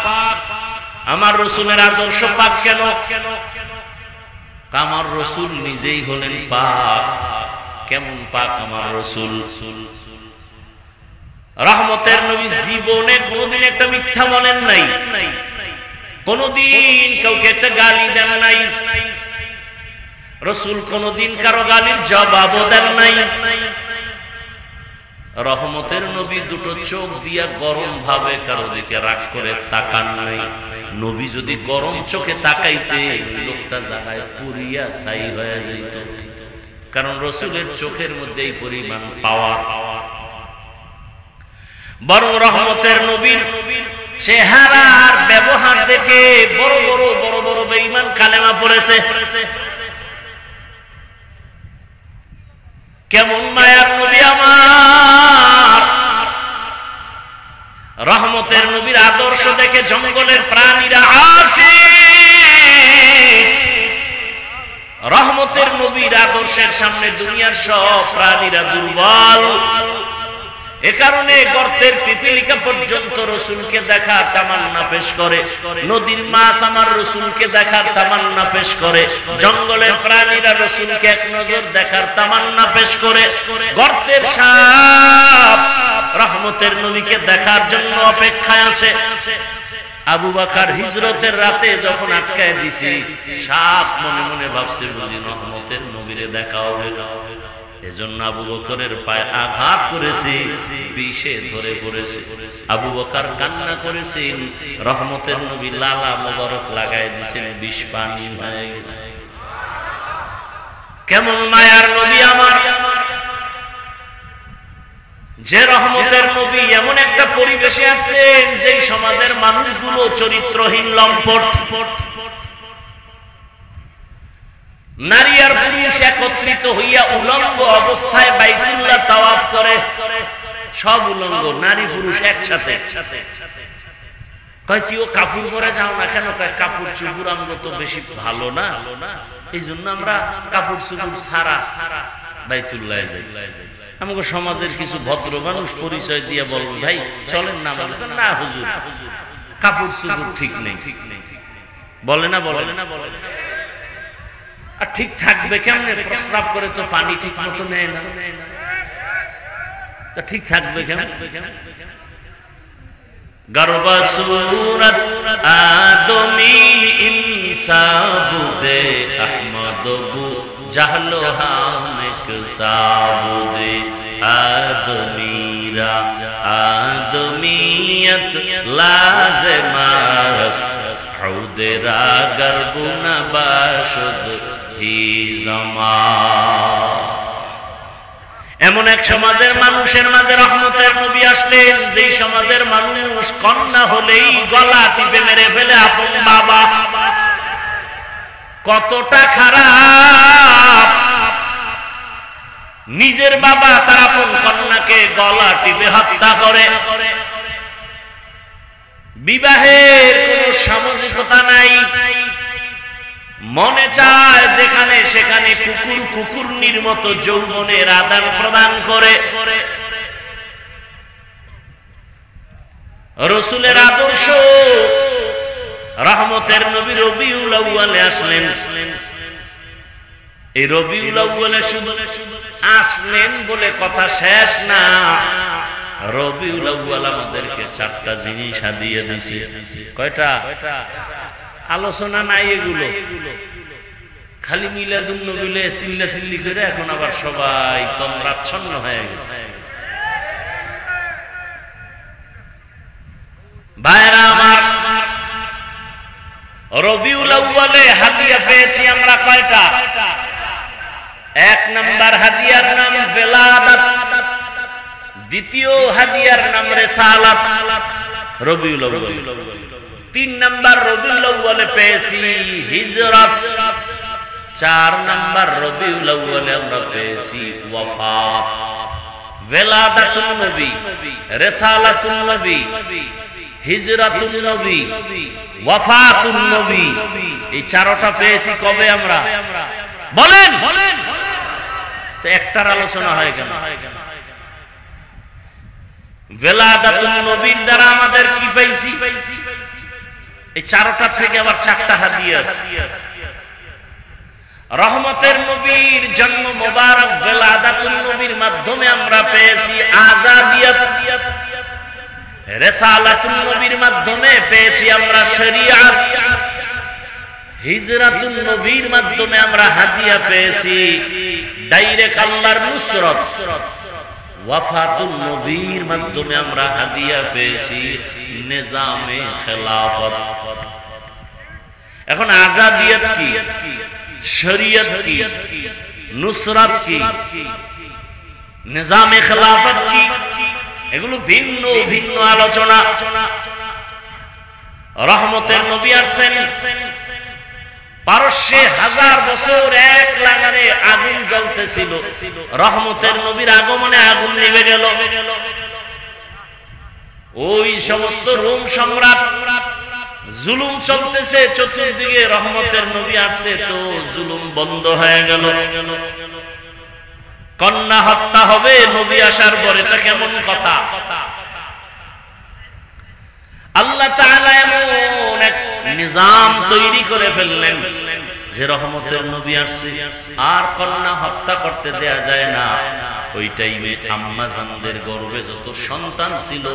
আমার রসুলের আদর্শ পাক কেন? আমার রসুল নিজেই হলেন পাক। কেমন পাক আমার রসুল? রহমতের নবী জীবনে কোনদিন একটা মিথ্যা বলেন নাই, কোনদিন কাউকে একটা গালি দেন নাই। রসুল কোনদিন কারো গালির জবাবও দেন নাই। রহমতের নবী দুটো চোখ দিয়া গরম ভাবে কারো দিকে রাগ করে তাকান নাই। নবী যদি গরম চোখে তাকাইতে লোকটা জায়গায় পুরিয়া ছাই হয়ে যেত, কারণ রসুলের চোখের মধ্যে এই পরিমাণ পাওয়ার। বরং রহমতের নবীর চেহারার ব্যবহার দেখে বড় বড় বড় বড় বেঈমান কালেমা পড়েছে। কেমন মায়ার নবী আমার! রহমতের নবীর আদর্শ দেখে জঙ্গলের প্রাণীরা আশিক। রহমতের নবীর আদর্শের সামনে দুনিয়ার সব প্রাণীরা দুর্বল। এ কারণে গর্তের পিপিলিকা পর্যন্ত রসুলকে দেখার তামান্না পেশ করে, নদীর মাছ আমার রসুলকে দেখার তামান্না পেশ করে, জঙ্গলের প্রাণীরা রসুলকে এক নজর দেখার তামান্না পেশ করে, গর্তের সাপ রহমতের নবীকে দেখার জন্য অপেক্ষায় আছে। আবু বকর হিজরতের রাতে যখন আটকায় দিছি, সাপ মনে মনে ভাবছে বুঝি রহমতের নবীরে দেখা হবে, এজন্য আবু বকরের পায়ে আঘাত করেছে, বিষে ধরে পড়েছে। আবু বকর কান্না করেছেন, রহমতের নবী লালা মোবারক লাগায় দিয়েছেন, বিষ পানি হয়ে গেছে। কেমন মায়ার নবী আমার, যে রহমতের নবী এমন একটা পরিবেশে আছেন যেই সমাজের মানুষগুলো চরিত্রহীন, লম্পট, নারী আর পুরুষ একত্রিত হইয়া উলঙ্গ অবস্থায় বাইতুল্লাহ তাওয়াফ করে, সব উলঙ্গ, নারী পুরুষ একসাথে। কয় কি ও কাপড় পরে যাও না কেন? কয় কাপড় চুপুর আমরা তো বেশি ভালো না, এই জন্য আমরা কাপড় চুপুর ছাড়া বাইতুল্লাহ যাই। আমাকে সমাজের কিছু ভদ্র মানুষ পরিচয় দিয়ে বলবো, ভাই চলেন না, না হুজুর কাপড় চুপুর ঠিক নেই, বলে না, বলে না, বলে না। আর ঠিক থাকবে কেমনে? প্রস্রাব করে তো পানি ঠিক মতো নেয় না, তা ঠিক থাকবে কেমন? গর্বা সুরত আদমি ইনসাবুদে আহমদবু জাহলো হামেক সাবুদে আদমিরা আদমিয়ত লাজমাস হুদেরা গরবুনা বাশুদ হি জামাস। এমন এক সমাজের মানুষের মাঝে রহমতের নবী আসলেন, যেই সমাজের মানুষ কন্যা হলেই গলা টিপে মেরে ফেলে আপন বাবা। কতটা খারাপ, নিজের বাবা তার আপন কন্যাকে গলা টিপে হত্যা করে। বিবাহের কোনো সামাজিকতা নাই, মনে চায় যেখানে সেখানে কুকুর কুকুরনির মতো যৌবনের আদান প্রদান করে। রসুলের আদর্শ, রহমতের নবী রবিউল আউয়ালে আসলেন। এই রবিউল আউয়ালে শুধু আসলেন বলে কথা শেষ না, রবিউল আউয়াল আমাদেরকে 4টা জিনিস হাদিয়া দিয়েছে। কয়টা? আলোচনা নাই এগুলো, খালি মিলাদুন নবীলে চিল্লা চিল্লি করে এখন আবার সবাই তন্দ্রাচ্ছন্ন হয়ে গেছে। ভাইরা আমার, রবিউল আউয়ালে হাদিয়া পেয়েছি আমরা কয়টা? 1 নাম্বার হাদিয়ার নাম বেলাদাত, দ্বিতীয় হাদিয়ার নাম রিসালাত, রবিউল আউয়াল। 3 নাম্বার রবিউল আউয়ালে পেয়েছি হিজরত, 4 নাম্বার রবিউল আউয়ালে আমরা পেয়েছি ওয়াফাত। বেলাদাতুন নবী, রিসালাতুন নবী, হিজরাতুন নবী, ওয়াফাতুন নবী, এই 4টা পেয়েছি কবে আমরা? বলেন। তো একটার আলোচনা হয় কেন? বেলাদাতুন নবীর দ্বারা আমাদের কি পাইছি? এই 4টা থেকে আবার 4টা হাদিয়া আছে। রহমতের নবীর জন্ম মোবারক বেলাদাতুন নবীর মাধ্যমে আমরা পেয়েছি আযাদিয়ত, রিসালাতুন নবীর মাধ্যমে পেয়েছি আমরা শরীয়ত, হিজরাতুন নবীর মাধ্যমে আমরা হাদিয়া পেয়েছি ডাইরেক্ট আল্লাহর নুসরত, ওয়াফাতুন নবীর মাধ্যমে আমরা হাদিয়া পেয়েছি নিজামে খেলাফত। এখন আযাদিয়ত কি, শরীয়ত কি, নুসরত কি, নিজামে খেলাফত কি, এগুলো ভিন্ন ভিন্ন আলোচনা। রহমতের নবী আসেন, পারস্যে 1000 বছর এক লাগানে আগুন জ্বলতেছিল, রহমতের নবীর আগমনে আগুন নিভে গেল। ওই সমস্ত রোম সম্রাট, জুলুম চলতেছে চতুর্দিকে, রহমতের নবী আসছে তো জুলুম বন্ধ হয়ে গেল। কন্যা হত্যা হবে নবী আসার পরে, এটা কেমন কথা? আল্লাহ তাআলা এমন এক নিজাম তৈরি করে ফেললেন যে রহমতের নবী আসছে আর কন্যা হত্যা করতে দেয়া যায় না। ওই টাইমে আম্মা জানদের গর্ভে যত সন্তান ছিল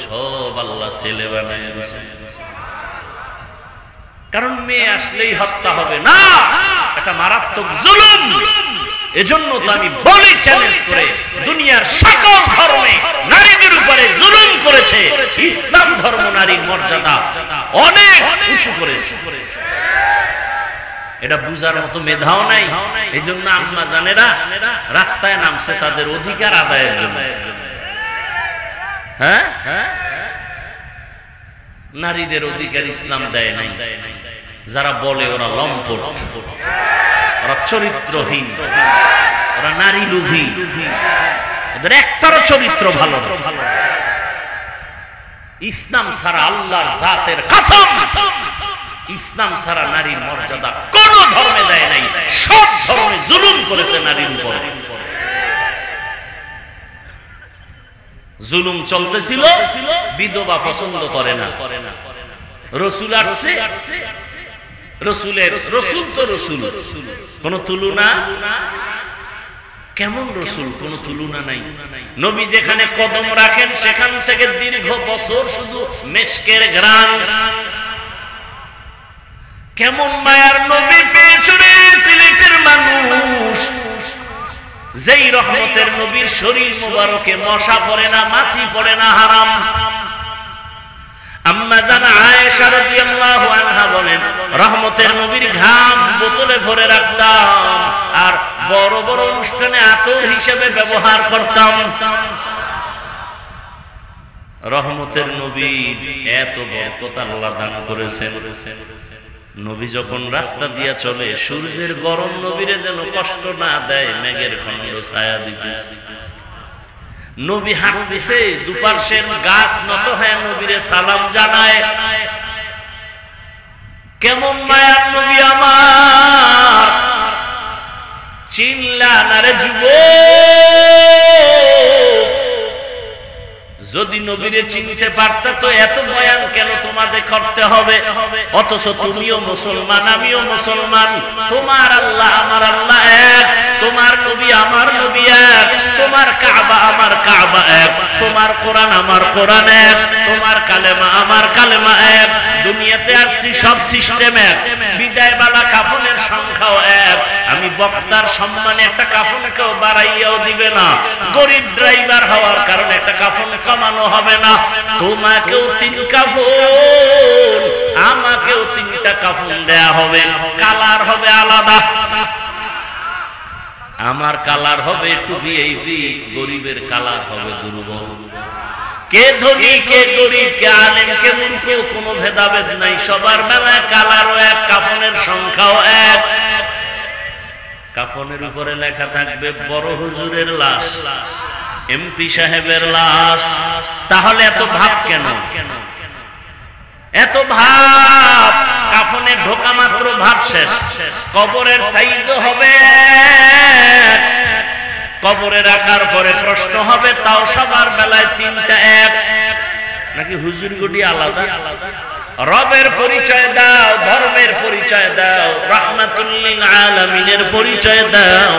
সব আল্লাহ ছেলে বানায় দিয়েছে, কারণ মেয়ে আসলেই হত্যা হবে না, এটা মারাত্মক জুলুম। এজন্য তো আমি বলি চ্যালেঞ্জ করে, দুনিয়ার সকল ধর্মে নারীদের উপরে জুলুম করেছে, ইসলাম ধর্ম নারীর মর্যাদা অনেক উঁচু করেছে। এটা বুঝার মতো মেধাও নাই। এই জন্য আম্মা জানেরা রাস্তায় নামছে তাদের অধিকার আদায়ের জন্য। হ্যাঁ, নারীদের অধিকার ইসলাম দেয় নাই। যারা বলে ওরা লম্পট, ওরা চরিত্রহীন, ওরা নারী লোভী, ওদের একটারও চরিত্র ভালো না। ইসলাম ছাড়া আল্লাহর জাতের কসম, ইসলাম ছাড়া নারীর মর্যাদা কোন ধর্মে দেয় নাই। সব ধর্মে জুলুম করেছে নারীর উপর। জুলুম চলতেছিল, বিধবা পছন্দ করে না। রসুল আসছে, রসুল তো রসুল, কোন তুলনা। কেমন রসুল, কোন তুলনা নাই। নবী যেখানে কদম রাখেন সেখান থেকে দীর্ঘ বছর শুধু মেশকের ঘ্রাণ। কেমন মায়ার নবী পেছনে সিলেটের মানুষ, যেই রহমতের নবীর শরীর মুবারকে মশা পড়ে না, মাছি পড়ে না, হারাম। আম্মা জান আয়েশা রাদিয়াল্লাহু আনহা বলেন, রহমতের নবীর ঘাম বোতলে ভরে রাখতাম আর বড় বড় অনুষ্ঠানে আতর হিসেবে ব্যবহার করতাম। রহমতের নবী এত বরকত আল্লাহ দান করেছেন। নবী যখন রাস্তা দিয়া চলে, সূর্যের গরম নবীরে যেন কষ্ট না দেয়, মেঘের খণ্ড ছায়া দিতেছে। নবী হাঁটতেছে, দুপার্শ্বের গাছ নত হয়ে নবীরে সালাম জানায়। কেমন মায়ার নবী আমার, চিনলা না রে যুবক? যদি নবীরে চিনতে পারতা তো এত বয়ান কেন তোমাদের করতে হবে? অথচ তুমিও মুসলমান, আমিও মুসলমান। তোমার আল্লাহ আমার আল্লাহ এক, তোমার নবী আমার নবী এক, তোমার কাবা আমার কাবা এক, তোমার কোরআন আমার কোরআন এক, তোমার কালেমা আমার কালেমা এক। দুনিয়াতে আসছি সব সিস্টেম এক, বিদায় বালা কাফনের সংখ্যাও এক। আমি বক্তার সম্মানে একটা কাফন কেউ বাড়াইয়াও দিবে না, গরিব ড্রাইভার হওয়ার কারণে একটা কাফন কমানো হবে না। তোমাকেও 3 কাফন, আমাকেও 3টা কাফন দেয়া হবে, কালার হবে আলাদা। আমার কালার হবে একটু ভিআইপি, গরিবের কালার হবে দুর্বল। কে ধনী কে গরিব, কে আলেম কে মূর্খ, কোনো ভেদাভেদ নাই। সবার বেলায় কালারও এক, কাফনের সংখ্যাও এক। কাফনের উপরে লেখা থাকবে বড় হুজুরের লাশ, এমপি সাহেবের লাশ। তাহলে এত ভাব কেন? এত ভাব, কাফনে ঢোকা মাত্র ভাব শেষ। কবরের সাইজও হবে, কবরে রাখার পরে প্রশ্ন হবে, তাও সবার বেলায় 3টা এক, নাকি হুজুর গুটি আলাদা? রবের পরিচয় দাও, ধর্মের পরিচয় দাও, রাহমাতুল লিল আলামিনের পরিচয় দাও।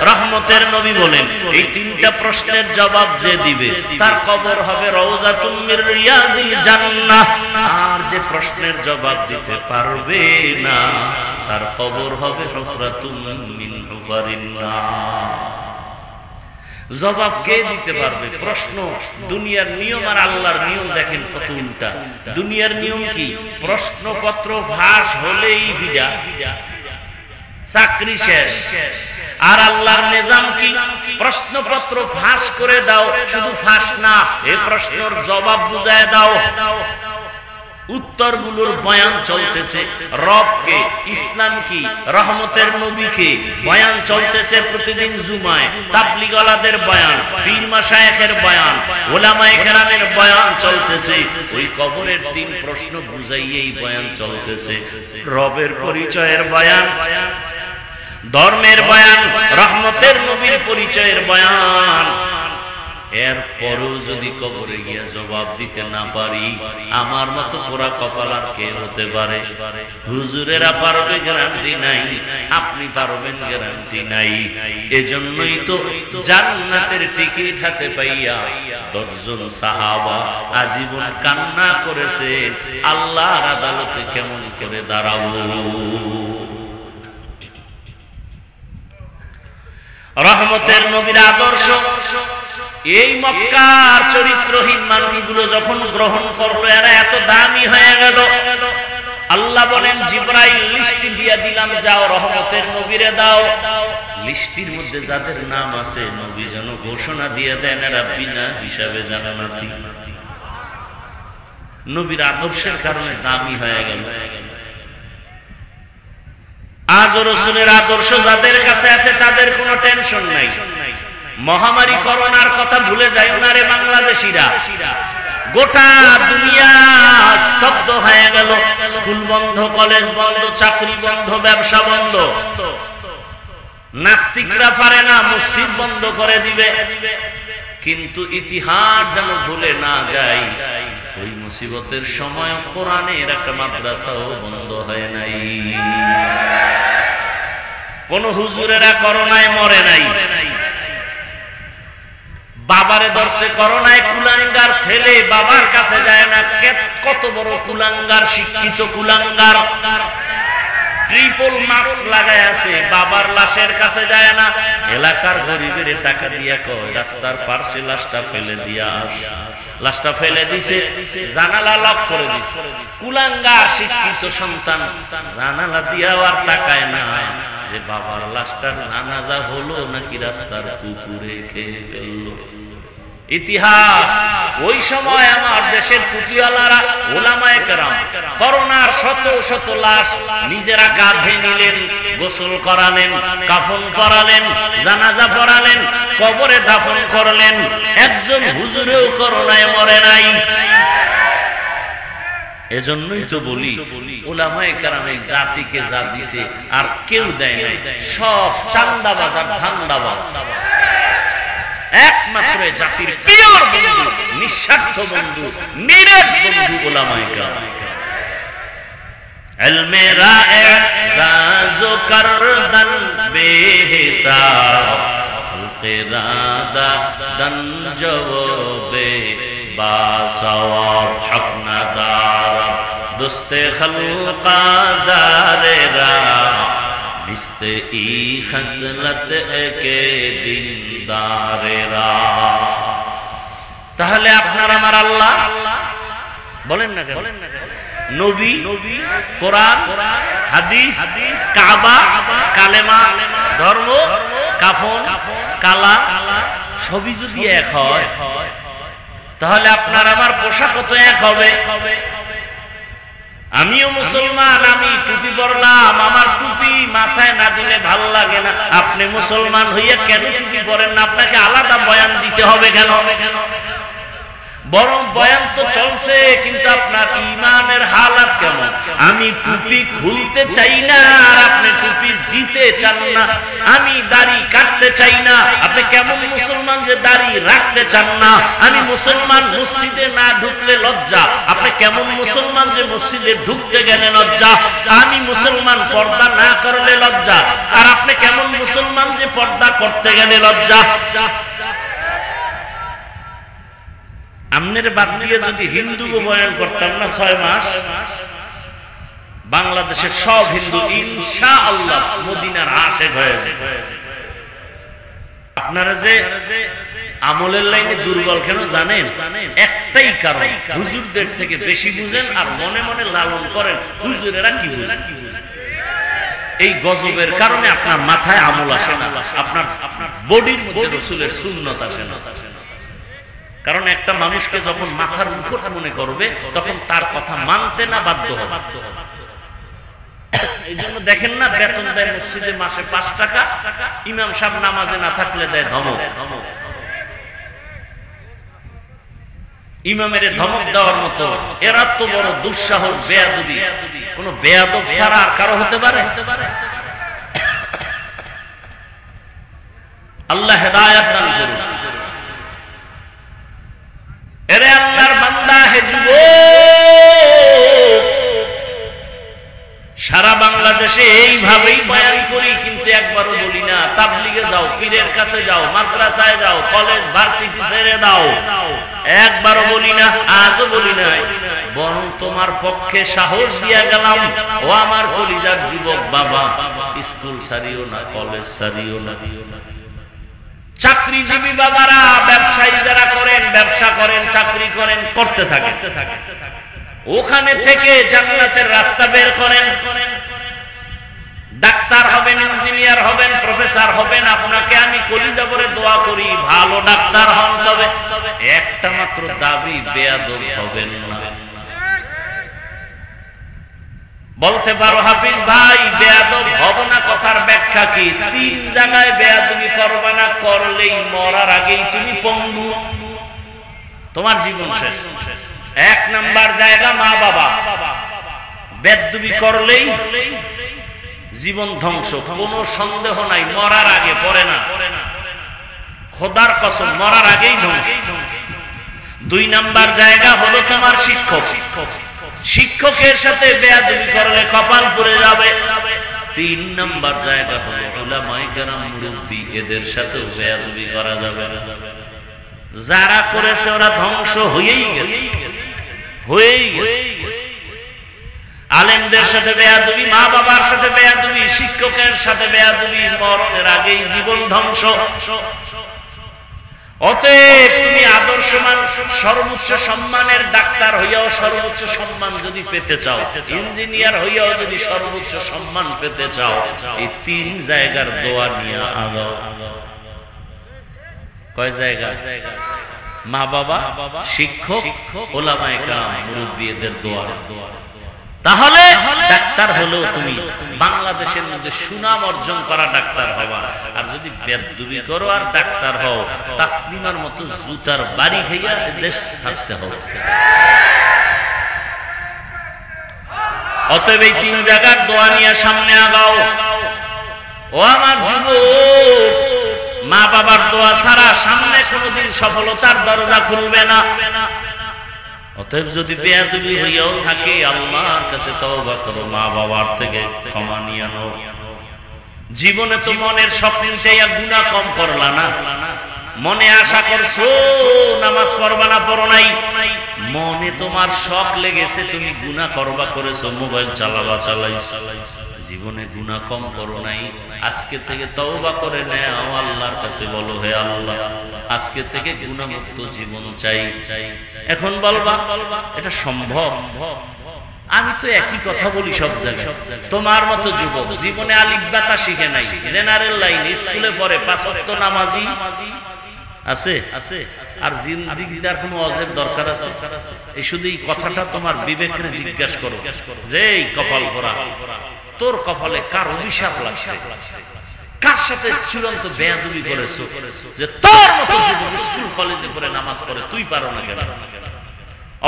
রহমতের নবী বলেন, এই 3টা প্রশ্নের জবাব যে দিবে তার কবর হবে রওজাতুম মির রিয়াজিল জান্নাহ। আর যে প্রশ্নের জবাব দিতে পারবে না তার কবর হবে হুফরাতুম মিন হুফারিন নার। জবাব কে দিতে পারবে? প্রশ্ন। দুনিয়ার নিয়ম আর আল্লাহর নিয়ম দেখেন কত উল্টা। দুনিয়ার নিয়ম কি? প্রশ্নপত্র ফাঁস হলেই ভিড়া, চাকরি শেষ। আর আল্লাহর নিজাম কি? প্রশ্নপত্র ফাঁস করে দাও, শুধু ফাঁস না, এই প্রশ্নের জবাব বুঝায় দাও। উত্তরগুলোর বয়ান চলতেছে। রবকে, ইসলাম কি, রহমতের নবীকে বয়ান চলতেছে প্রতিদিন জুমায়। তাবলীগওয়ালাদের বয়ান, পীর মাশায়েখের বয়ান, উলামায়ে কেরামের বয়ান চলতেছে। ওই কবরের 3 প্রশ্ন বুঝাইয়েই বয়ান চলতেছে। রবের পরিচয়ের বয়ান, ধর্মের বয়ান, রহমতের নবীর পরিচয়ের বয়ান, এরপরও যদি কবরে গিয়া জবাব দিতে না পারি, আমার মতো পোড়া কপাল আর কে হতে পারে? হুজুরেরা পারবে গ্যারান্টি নাই, আপনি পারবেন গ্যারান্টি নাই। এজন্যই তো জান্নাতের টিকিট হাতে পাইয়া 10 জন সাহাবা আজীবন কান্না করেছে, আল্লাহর আদালতে কেমন করে দাঁড়াবো। রহমতের নবীর আদর্শ এই মক্কার চরিত্রহীন মানুষগুলো যখন গ্রহণ করলো, এরা এত দামি হয়ে গেল। আল্লাহ বলেন, জিবরাইল লিস্টি দিয়ে দিলাম, যাও রহমতের নবীরে দাও। লিস্টির মধ্যে যাদের নাম আছে, নবী যেন ঘোষণা দিয়ে দেন এরা বিনা হিসাবে জান্নাতি। নবীর আদর্শের কারণে দামি হয়ে গেল। আজ রাসূলের আদর্শ যাদের কাছে আছে তাদের কোনো টেনশন নাই। মহামারী করোনার কথা ভুলে যাইও না রে বাংলাদেশিরা। গোটা দুনিয়া স্তব্ধ হয়ে গেল, স্কুল বন্ধ, কলেজ বন্ধ, চাকরি বন্ধ, ব্যবসা বন্ধ। নাস্তিকরা পারে না, মসজিদ বন্ধ করে দিবে। কিন্তু ইতিহাস যেন ভুলে না যায়, ওই মুসিবতের সময় কোরআনের একটা মাদ্রাসাও বন্ধ হয় নাই। কোন হুজুরেরা করোনায় মরে নাই। বাবারে ধরছে করোনায়, কুলাঙ্গার ছেলে বাবার কাছে যায় না। কত বড় কুলাঙ্গার, শিক্ষিত কুলাঙ্গার, ট্রিপল মাস্ক লাগায় আছে, বাবার লাশের কাছে যায় না। এলাকার গরিবের টাকা দিয়া কয় রাস্তার পাশে লাশটা ফেলে দিয়া আস। লাশটা ফেলে দিছে, জানালা লক করে দিছে। কুলাঙ্গার শিক্ষিত সন্তান জানালা দিয়াও আর তাকায় না যে বাবার লাশটার জানাজা হলো নাকি রাস্তার কুকুরে খেয়ে ফেললো। ইতিহাস ওই সময় আমার দেশের টুপিওয়ালারা, ওলামায়ে কেরাম করোনার শত শত লাশ নিজেরা কাঁধে নিলেন, গোসল করালেন, কাফন করালেন, জানাজা পড়ালেন, কবরে দাফন করলেন। একজন হুজুরেও করোনায় মরে নাই। এজন্যই তো বলি, ওলামায়ে কেরাম এই জাতিকে যা দিছে আর কেউ দেয় নাই। সব চান্দাবাজ আর ধান্দাবাজ। একমাত্র জাতির পিওর বন্ধু, নিঃস্বার্থ বন্ধু, নিরেট বন্ধু ওলামায়ে কেরাম। ইলমে রায়ে জাজো করদন বেহিসাব, খলকে রাদা দন জওবে বাসওয়াব, হক নাদার দুস্তে খলকা জারে রা, নিস্তে ই খসলত কে দিনদারেরা। তাহলে আপনার আমার আল্লাহ বলেন না কেন? নবী, কোরআন, হাদিস, কাবা, কালেমা, ধর্ম, কাফন, কালা সবই যদি এক হয়, তাহলে আপনার আমার পোশাকও তো এক হবে। আমিও মুসলমান, আমি টুপি পরলাম, আমার টুপি মাথায় না দিলে ভাল লাগে না। আপনি মুসলমান হইয়া কেন টুপি পরেন না? আপনাকে আলাদা বয়ান দিতে হবে কেন? বরং বয়ান তো চলছে, কিন্তু আপনার ঈমানের হালাত কেমন? আমি টুপি খুলতে চাই না আর আপনি টুপি দিতে চান না। আমি দাড়ি কাটতে চাই না, আপনি কেমন মুসলমান যে দাড়ি রাখতে চান না? আমি মুসলমান, মসজিদে না ঢুকলে লজ্জা, আপনি কেমন মুসলমান যে মসজিদে ঢুকতে গেলে লজ্জা? আমি মুসলমান, পর্দা না করলে লজ্জা, আর আপনি কেমন মুসলমান যে পর্দা করতে গেলে লজ্জা? আমনের বাদ দিয়ে যদি হিন্দুকে বয়ান করতাম না 6 মাস, বাংলাদেশের সব হিন্দু ইনশাআল্লাহ মদিনার আশিক হয়ে যাবে। আপনারা যে আমলের লাইনে দুর্বল কেন জানেন? একটাই কারণ, হুজুরদের থেকে বেশি বুঝেন আর মনে মনে লালন করেন হুজুরেরা কি বুঝেন। এই গজবের কারণে আপনার মাথায় আমল আসে না, আপনার বডির মধ্যে রাসূলের সুন্নাত আসে না। কারণ একটা মানুষকে যখন মাথার মুকুট মনে করবে, তখন তার কথা মানতে না বাধ্য হবে। এই জন্য দেখেন না, বেতন দেয় মসজিদে মাসে 5 টাকা, ইমাম সাহেব নামাজে না থাকলে দেয় ধমক। ইমামের ধমক দেওয়ার মতো এরা তো বড় দুঃসাহস, বেয়াদবি। কোন বেয়াদব ছাড়া আর কারো হতে পারে? আল্লাহ হেদায়েত দান করুন। এরে আল্লাহর বান্দা, হে যুবক, সারা বাংলাদেশে এইভাবেই বয়ান করি, কিন্তু একবারও বলি না তাবলিগে যাও, পীরের কাছে যাও, মাদ্রাসায় যাও, কলেজ ভার্সিটি ছেড়ে দাও, একবারও বলি না, আজও বলি নাই। বরং তোমার পক্ষে সাহস দিয়া গেলাম, ও আমার কলিজার যুবক বাবা, স্কুল ছাড়িও না, কলেজ ছাড়িও না। চাকরিজীবী বাবারা, ব্যবসায়ী যারা করেন, ব্যবসা করেন, চাকরি করেন, করতে থাকে, ওখানে থেকে জান্নাতের রাস্তা বের করেন। ডাক্তার হবেন, ইঞ্জিনিয়ার হবেন, প্রফেসর হবেন, আপনাকে আমি কলিজা ভরে দোয়া করি ভালো ডাক্তার হন। তবে একটা মাত্র দাবি, বেয়াদব হবেন না। বলতে পারো হাফিজ ভাই বেয়াদব হব না, কথার ব্যাখ্যা কি? 3 জায়গায় বেয়াদবি করবে না, করলেই মরার আগেই তুমি পঙ্গু, তোমার জীবন শেষ। 1 নাম্বার জায়গা মা বাবা, বেয়াদবি করলেই জীবন ধ্বংস, কোনো সন্দেহ নাই, মরার আগে, পরে না, খোদার কসম মরার আগেই ধ্বংস। 2 নাম্বার জায়গা হলো তোমার শিক্ষক, শিক্ষকের সাথে বেয়াদবি করলে কপাল পুড়ে যাবে। 3 নাম্বার জায়গা হলো উলামায়ে কেরাম, মুরব্বি, এদের সাথে বেয়াদবি করা যাবে না। যারা করেছে ওরা ধ্বংস হয়েই গেছে, হয়েই গেছে। আলেমদের সাথে বেয়াদবি, মা বাবার সাথে বেয়াদবি, শিক্ষকের সাথে বেয়াদবি, মরণের আগেই জীবন ধ্বংস। অতএব তুমি আদর্শমান সর্বোচ্চ সম্মানের ডাক্তার হইয়াও সর্বোচ্চ সম্মান যদি পেতে চাও, ইঞ্জিনিয়ার হইয়াও যদি সর্বোচ্চ সম্মান পেতে চাও, এই 3 জায়গার দোয়া নিয়ে আগাও। কয় জায়গা? মা বাবা, শিক্ষক, উলামায়ে কেরাম, মুরব্বি, এদের দোয়া। তাহলে ডাক্তার হলেও তুমি বাংলাদেশের মধ্যে সুনাম অর্জন করা ডাক্তার হবা। আর যদি বেয়াদবি করো আর ডাক্তার হও, তাসলিমার মতো জুতার বাড়ি খাইয়া দেশ ছাড়তে হবে। অতএব এই 3 জায়গার দোয়া নিয়ে সামনে আগাও। ও আমার যুবক, মা বাবার দোয়া ছাড়া সামনে কোনোদিন সফলতার দরজা খুলবে না। অতএব যদি বেয়াদবি হইয়াও থাকে, আল্লাহর কাছে তওবা করো, মা বাবার থেকে ক্ষমা নিয়ে নাও। জীবনে তো মনের স্বপ্ন চাইয়া গুনাহ কম করলা না, মনে আশা করছো নামাজ পড়বা না, পড়ো নাই, মনে তোমার শখ লেগেছে তুমি গুনাহ করবা, করেছো, মোবাইল চালাবা, চালাইছো, জীবনে গুনাহ কম করো নাই। আজকে থেকে তওবা করে নাও, আল্লাহর কাছে বলো, হে আল্লাহ আজকে থেকে গুনাহমুক্ত জীবন চাই। এখন বলবা এটা সম্ভব? আমি তো একই কথা বলি সব জায়গায়। তোমার মতো যুবক জীবনে আলিফ বাতা শিখে নাই, জেনারেল লাইন, স্কুলে পড়ে, 5 ওয়াক্ত নামাজি আছে, আর জিন্দেগির কোনো ওয়াজের দরকার আছে? এই শুধু এই কথাটা তোমার বিবেকরে জিজ্ঞাসা করো, যে এই কপাল ভরা, তোর কপালে কার অভিশাপ লাগছে, কার সাথে চূড়ান্ত বেয়াদবি করেছো যে তোর মতো যুবক স্কুল কলেজে পড়ে নামাজ পড়ে তুই পারো না কেন?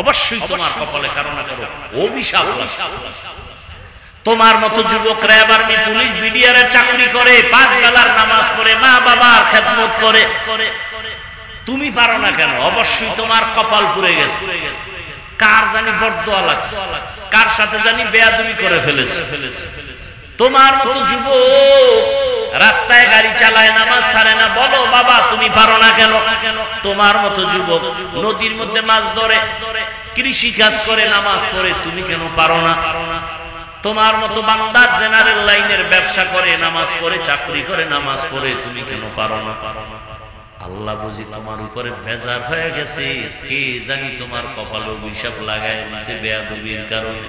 অবশ্যই তোমার কপালে কারো না কারো অভিশাপ লাগছে। তোমার মতো যুবক র্যাব, আর্মি, পুলিশ, বিডিআর চাকরি করে, 5 বেলার নামাজ পড়ে, মা বাবার খেদমত করে, তুমি পারো না কেন? অবশ্যই তোমার কপাল পুড়ে গেছে। কার জানি বরদোয়া লাগছে, কার সাথে জানি বেয়াদবি করে ফেলেছে। তোমার মতো যুবক রাস্তায় গাড়ি চালায়, নামাজ ছাড়ে না, বলো বাবা তুমি পারো না কেন? তোমার মতো যুবক নদীর মধ্যে মাছ ধরে, কৃষি কাজ করে, নামাজ পড়ে, তুমি কেন পারো না? তোমার মতো বান্দা জেনারেল লাইনের ব্যবসা করে, নামাজ পড়ে, চাকরি করে, নামাজ পড়ে, তুমি কেন পারো না? আল্লাহ বুঝি তোমার উপরে বেজার হয়ে গেছে, কে জানি তোমার কপালে অভিশাপ লাগায় দিয়েছে বেয়াদবির কারণে।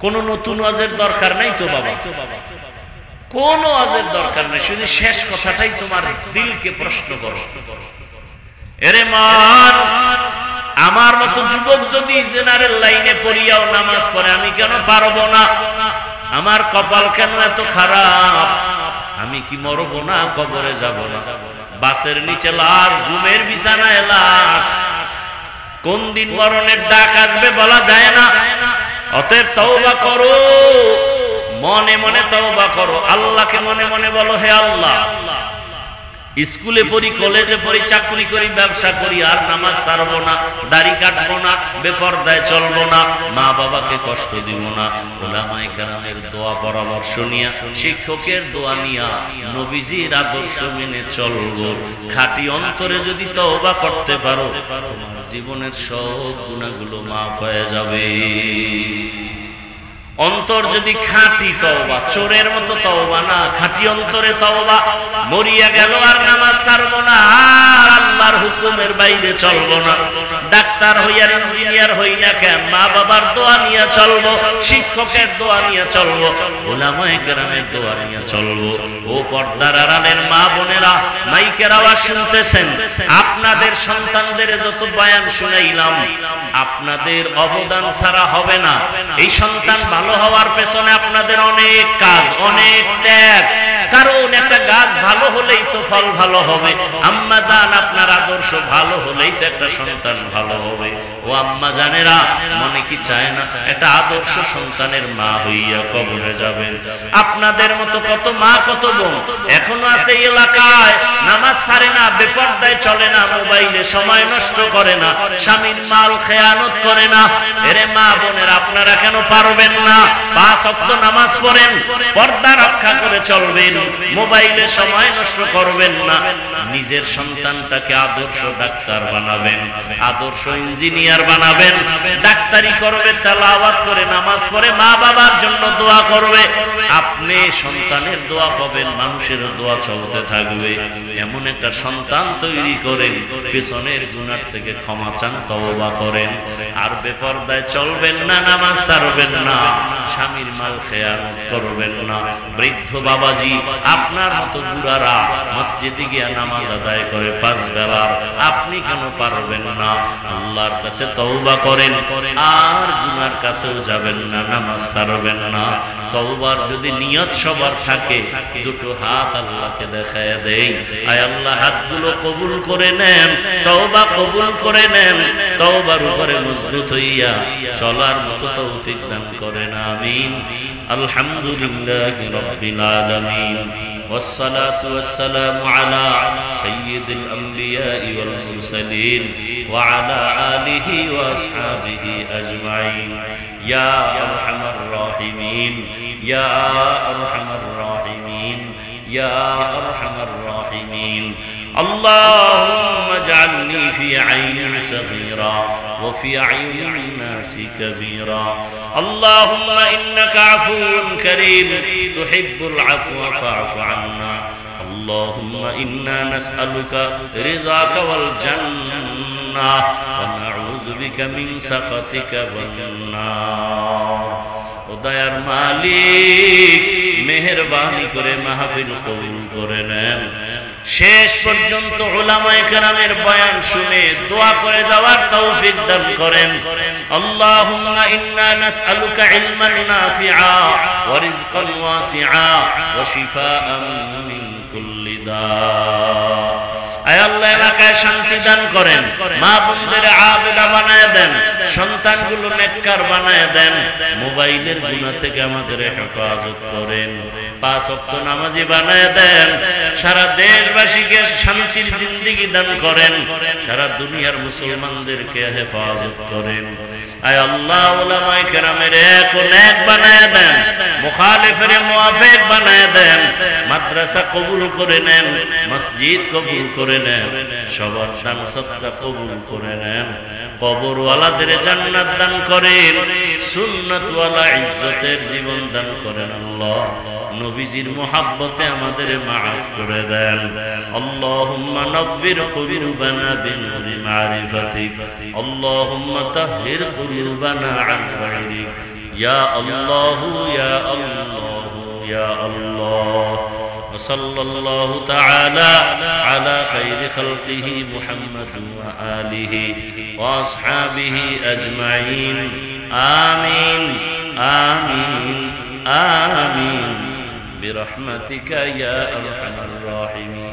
কোন নতুন ওয়াজের দরকার নাই তো বাবা, কোন ওয়াজের দরকার নাই, শুধু শেষ কথাটাই তোমার দিলকে প্রশ্ন করো। এরে মান, আমার মতো যুবক যদি জেনারেল লাইনে পড়িয়াও নামাজ পড়ে, আমি কেন পারবো না? আমার কপাল কেন এত খারাপ? আমি কি মরবো না? কবরে যাব না? বাসের নিচে লাশ, ঘুমের বিছানায় লাশ, কোন দিন মরণের ডাক আসবে বলা যায় না। অতএব তওবা করো, মনে মনে তওবা করো, আল্লাহকে মনে মনে বলো, হে আল্লাহ স্কুলে পড়ি, কলেজে পড়ি, চাকরি করি, ব্যবসা করি, আর নামাজ ছাড়বো না, দাড়ি কাটবো না, বেপরদায় চলবো না, মা বাবাকে কষ্ট দিব না। উলামায়ে কেরামের দোয়া পরামর্শ নিয়া, শিক্ষকের দোয়া নিয়া, নবীজির আদর্শ মেনে চলবো। খাঁটি অন্তরে যদি তওবা করতে পারো, তোমার জীবনের সব গুনাহগুলো মাফ হয়ে যাবে। অন্তর যদি খাঁটি তওবা, চোরের মতো তওবা না, খাঁটি অন্তরে তওবা, মরিয়া গেল আর নামাজ ছাড়বো না, আর আল্লাহর হুকুমের বাইরে চলবো না। ডাক্তার হইয়া ইঞ্জিনিয়ার হই না কেন, মা বাবার দোয়া নিয়ে চলবো, শিক্ষকের দোয়া নিয়ে চলবো, উলামায়ে কেরামের দোয়া নিয়ে চলবো। ও পর্দার আড়ালের মা বোনেরা, মাইকের আওয়াজ শুনতেছেন, আপনাদের সন্তানদের যত বয়ান শুনাইলাম, আপনাদের অবদান ছাড়া হবে না। এই সন্তান ভালো হওয়ার পেছনে আপনাদের অনেক কাজ, অনেক ত্যাগ। কারণ একটা গাছ ভালো হলেই তো ফল ভালো হবে। আম্মা জান, আপনার আদর্শ ভালো হলেই তো একটা সন্তান ভালো হবে। ও আম্মা জানেরা, মনে কি চায় না একটা আদর্শ সন্তানের মা হইয়া কবরে যাবেন? আপনাদের মতো কত মা, কত বোন এখনো আছে এই এলাকায়, নামাজ ছাড়ে না, বেপরদায় চলে না, মোবাইলে সময় নষ্ট করে না, স্বামীর মাল খেয়ানত করে না। এরে মা বোনের, আপনারা কেন পারবেন না? 5 ওয়াক্ত নামাজ পড়েন, পর্দা রক্ষা করে চলবেন, মোবাইলে সময় নষ্ট করবেন না। নিজের সন্তানটাকে আদর্শ ডাক্তার বানাবেন, আদর্শ ইঞ্জিনিয়ার বানাবেন, ডাক্তারি করবে, তেলাওয়াত করে, নামাজ পড়ে, মা বাবার জন্য দোয়া করবে। আপনি সন্তানের দোয়া পাবেন, মানুষের দোয়া চলতে থাকবে। এমন একটা সন্তান তৈরি করেন, পেছনের গুনাহ থেকে ক্ষমা চান, তওবা করেন, আর বেপরদায় চলবেন না, নামাজ ছাড়বেন না, স্বামীর মাল খেয়ানত করবেন না। বৃদ্ধ বাবাজি, আপনার মতো বুড়ারা মসজিদে গিয়ে নামাজ আদায় করে 5 বেলার, আপনি কেন পারবেন না? আল্লাহর কাছে তওবা করেন, আর গুনার কাছেও যাবেন না, নামাজ ছাড়বেন না। তওবার যদি নিয়ত সবার থাকে, দুটো হাত আল্লাহকে দেখায় দেই, আয় আল্লাহ হাতগুলো কবুল করে নেন, তওবা কবুল করে নেন, তওবার উপরে মজবুত হইয়া চলার মতো তৌফিক দান করেন। আমিন। আলহামদুলিল্লাহি রাব্বিল আলামিন, والصلاة والسلام على سيد الأنبياء والمرسلين وعلى آله وأصحابه أجمعين. يا أرحم الراحمين، يا أرحم الراحمين، يا أرحم الراحمين. اللهم اجعلني في عين صغيرا وفي عين الناس كبيرا. اللهم إنك عفو كريم تحب العفو فاعف عنا. اللهم إنا نسألك رضاك والجنة ونعوذ بك من سخطك والنار. ও দয়ার মালিক, মেহেরবানি করে মাহফিল কবুল করে নেন। শেষ পর্যন্ত উলামায়ে কেরামের বয়ান শুনে দোয়া করে যাওয়ার তৌফিক দান করেন। আল্লাহুম্মা ইন্না নাসআলুকা ইলমান নাফিআ ওয়া রিজকান ওয়াসিআ ওয়া শিফাআন মিন কুল্লি দা। আয় আল্লাহ, এলাকায় শান্তি দান করেন, মা বোনদের আবেদা বানায় দেন, সন্তানগুলো নেককার বানায় দেন, মোবাইলের গুনাহ থেকে আমাদের হেফাজত করেন, 5 ওয়াক্ত নামাজি বানায় দেন, সারা দেশবাসীকে শান্তির জিন্দেগি দান করেন, সারা দুনিয়ার মুসলমানদেরকে হেফাজত করেন। আয় আল্লাহ, উলামায়ে কেরামের এক ও নেক বানায় দেন, মুখালিফের মুওয়াফিক বানায় দেন, মাদ্রাসা কবুল করে নেন, মসজিদ কবুল করে নেন, সবার দান সদকা কবুল করে নেন, কবরওয়ালাদের জান্নাত দান করেন, সুন্নাতওয়ালা ইজ্জতের জীবন দান করেন। আল্লাহ, নবীজির মুহাব্বতে আমাদের মাফ করে দেন। আল্লাহুম্মা নব্বির কুলুবানা বিনুরি মারিফাতিক, আল্লাহুম্মা তাহহির কুলুবানা আন গায়রিক। ইয়া আল্লাহু ইয়া আল্লাহু ইয়া আল্লাহ। وصلى الله تعالى على خير خلقه محمد وآله وأصحابه أجمعين. آمين آمين آمين برحمتك يا أرحم الراحمين.